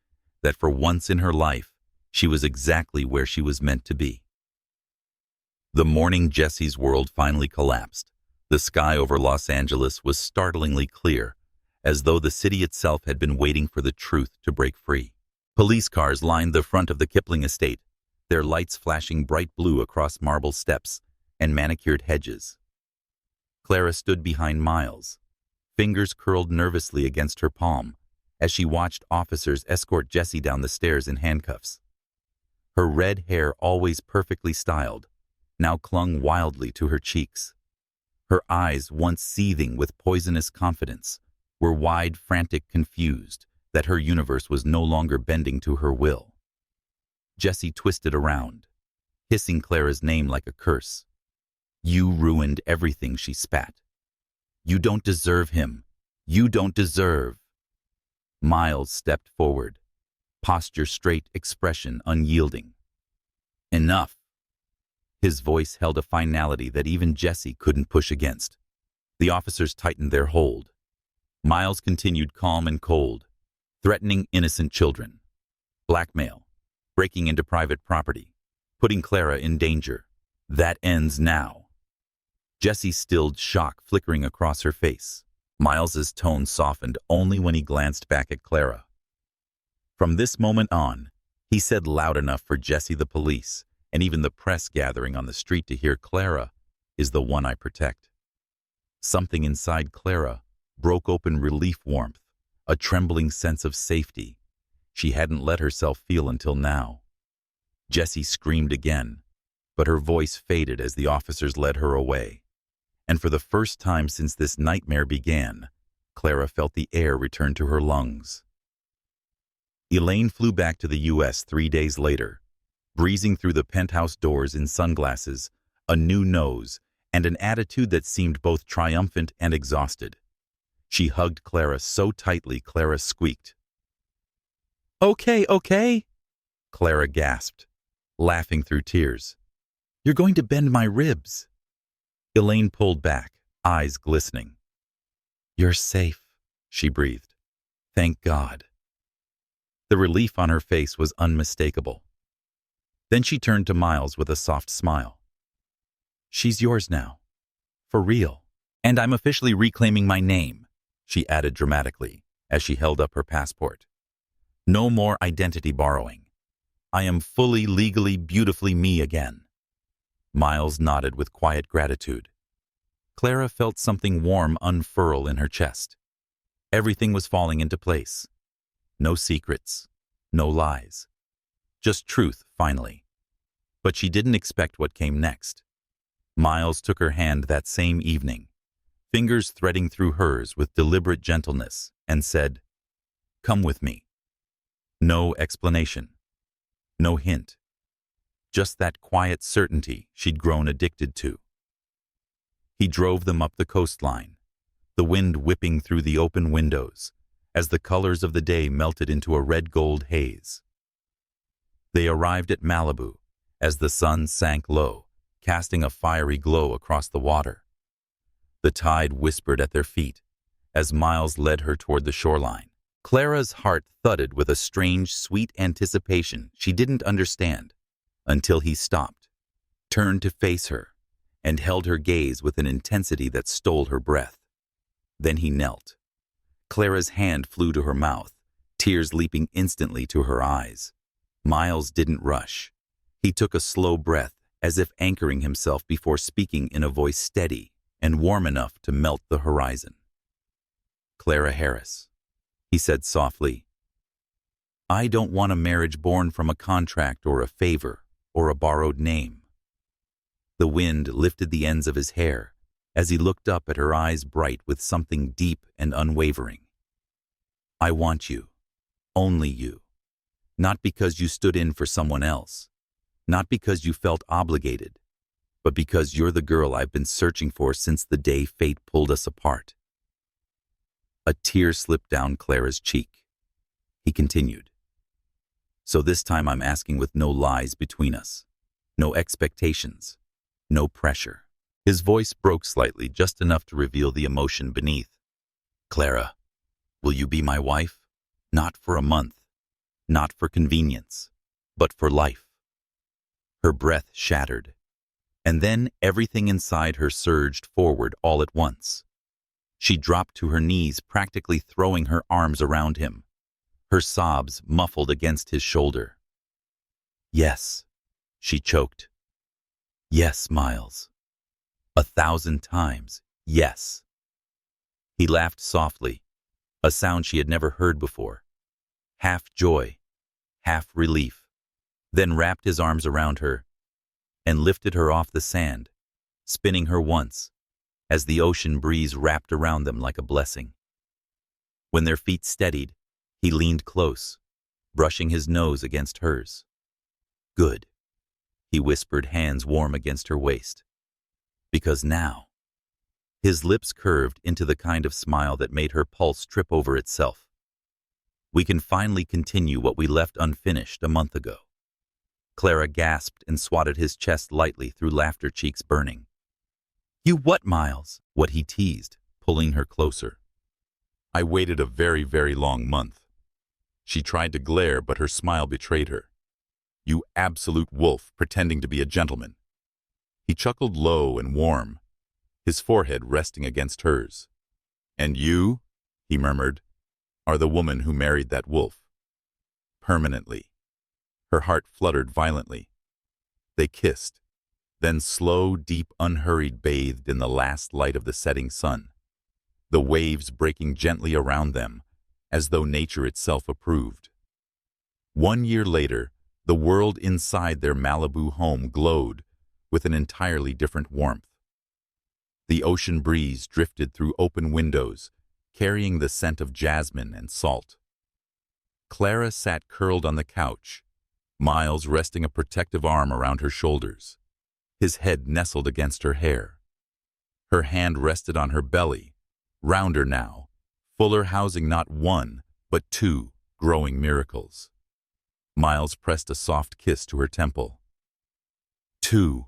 that for once in her life, she was exactly where she was meant to be. The morning Jesse's world finally collapsed, the sky over Los Angeles was startlingly clear, as though the city itself had been waiting for the truth to break free. Police cars lined the front of the Kipling estate, their lights flashing bright blue across marble steps and manicured hedges. Clara stood behind Miles, fingers curled nervously against her palm, as she watched officers escort Jesse down the stairs in handcuffs. Her red hair, always perfectly styled, now clung wildly to her cheeks. Her eyes, once seething with poisonous confidence, were wide, frantic, confused that her universe was no longer bending to her will. Jesse twisted around, hissing Clara's name like a curse. "You ruined everything," she spat. "You don't deserve him. You don't deserve." Miles stepped forward, posture straight, expression unyielding. "Enough." His voice held a finality that even Jesse couldn't push against. The officers tightened their hold. Miles continued calm and cold, threatening innocent children. Blackmail, breaking into private property, putting Clara in danger. That ends now. Jesse stilled, shock flickering across her face. Miles's tone softened only when he glanced back at Clara. From this moment on, he said loud enough for Jesse, the police, and even the press gathering on the street to hear, "Clara is the one I protect." Something inside Clara broke open, relief, warmth, a trembling sense of safety she hadn't let herself feel until now. Jessie screamed again, but her voice faded as the officers led her away. And for the first time since this nightmare began, Clara felt the air return to her lungs. Elaine flew back to the U.S. 3 days later, breezing through the penthouse doors in sunglasses, a new nose, and an attitude that seemed both triumphant and exhausted. She hugged Clara so tightly Clara squeaked. Okay, Clara gasped, laughing through tears. "You're going to bend my ribs." Elaine pulled back, eyes glistening. "You're safe," she breathed. "Thank God." The relief on her face was unmistakable. Then she turned to Miles with a soft smile. "She's yours now. For real. And I'm officially reclaiming my name," she added dramatically as she held up her passport. "No more identity borrowing. I am fully, legally, beautifully me again." Miles nodded with quiet gratitude. Clara felt something warm unfurl in her chest. Everything was falling into place. No secrets, no lies. Just truth, finally. But she didn't expect what came next. Miles took her hand that same evening, fingers threading through hers with deliberate gentleness, and said, "Come with me." No explanation. No hint. Just that quiet certainty she'd grown addicted to. He drove them up the coastline, the wind whipping through the open windows, as the colors of the day melted into a red-gold haze. They arrived at Malibu as the sun sank low, casting a fiery glow across the water. The tide whispered at their feet as Miles led her toward the shoreline. Clara's heart thudded with a strange, sweet anticipation she didn't understand until he stopped, turned to face her, and held her gaze with an intensity that stole her breath. Then he knelt. Clara's hand flew to her mouth, tears leaping instantly to her eyes. Miles didn't rush. He took a slow breath, as if anchoring himself before speaking in a voice steady and warm enough to melt the horizon. "Clara Harris," he said softly. I don't want a marriage born from a contract or a favor or a borrowed name. The wind lifted the ends of his hair as he looked up at her, eyes bright with something deep and unwavering. I want you, only you, not because you stood in for someone else, not because you felt obligated, but because you're the girl I've been searching for since the day fate pulled us apart. A tear slipped down Clara's cheek. He continued. So this time I'm asking with no lies between us, no expectations, no pressure. His voice broke slightly, just enough to reveal the emotion beneath. Clara, will you be my wife? Not for a month, not for convenience, but for life. Her breath shattered, and then everything inside her surged forward all at once. She dropped to her knees, practically throwing her arms around him, her sobs muffled against his shoulder. Yes, she choked. Yes, Miles. 1,000 times, yes. He laughed softly, a sound she had never heard before, half joy, half relief, then wrapped his arms around her and lifted her off the sand, spinning her once, as the ocean breeze wrapped around them like a blessing. When their feet steadied, he leaned close, brushing his nose against hers. Good, he whispered, hands warm against her waist. Because now, his lips curved into the kind of smile that made her pulse trip over itself. We can finally continue what we left unfinished a month ago. Clara gasped and swatted his chest lightly through laughter, cheeks burning. You what, Miles? What he teased, pulling her closer. I waited a very, very long month. She tried to glare, but her smile betrayed her. You absolute wolf, pretending to be a gentleman. He chuckled low and warm, his forehead resting against hers. And you, he murmured, are the woman who married that wolf. Permanently. Her heart fluttered violently. They kissed, then slow, deep, unhurried, bathed in the last light of the setting sun, the waves breaking gently around them, as though nature itself approved. 1 year later, the world inside their Malibu home glowed with an entirely different warmth. The ocean breeze drifted through open windows, carrying the scent of jasmine and salt. Clara sat curled on the couch, Miles resting a protective arm around her shoulders, his head nestled against her hair. Her hand rested on her belly, rounder now, fuller, housing not one, but 2 growing miracles. Miles pressed a soft kiss to her temple. 2,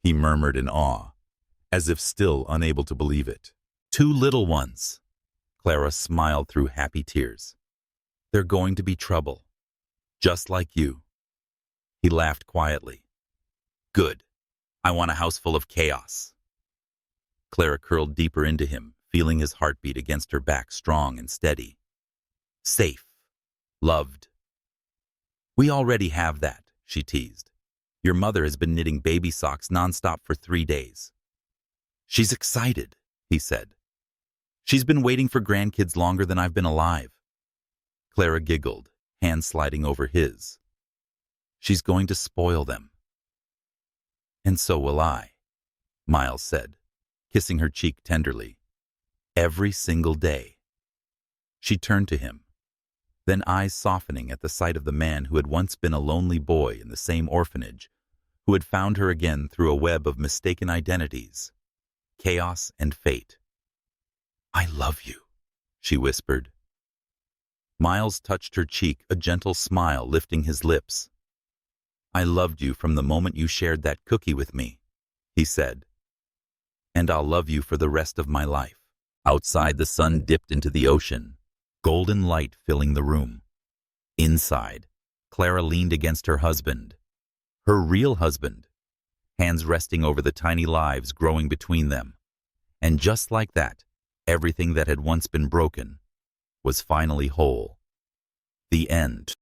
he murmured in awe, as if still unable to believe it. 2 little ones. Clara smiled through happy tears. They're going to be trouble, just like you. He laughed quietly. Good. I want a house full of chaos. Clara curled deeper into him, feeling his heartbeat against her back, strong and steady. Safe. Loved. We already have that, she teased. Your mother has been knitting baby socks nonstop for 3 days. She's excited, he said. She's been waiting for grandkids longer than I've been alive. Clara giggled, hand sliding over his. She's going to spoil them. And so will I, Miles said, kissing her cheek tenderly. Every single day. She turned to him, then eyes softening at the sight of the man who had once been a lonely boy in the same orphanage, who had found her again through a web of mistaken identities, chaos and fate. I love you, she whispered. Miles touched her cheek, a gentle smile lifting his lips. I loved you from the moment you shared that cookie with me, he said. And I'll love you for the rest of my life. Outside, the sun dipped into the ocean, golden light filling the room. Inside, Clara leaned against her husband, her real husband, hands resting over the tiny lives growing between them. And just like that, everything that had once been broken was finally whole. The end.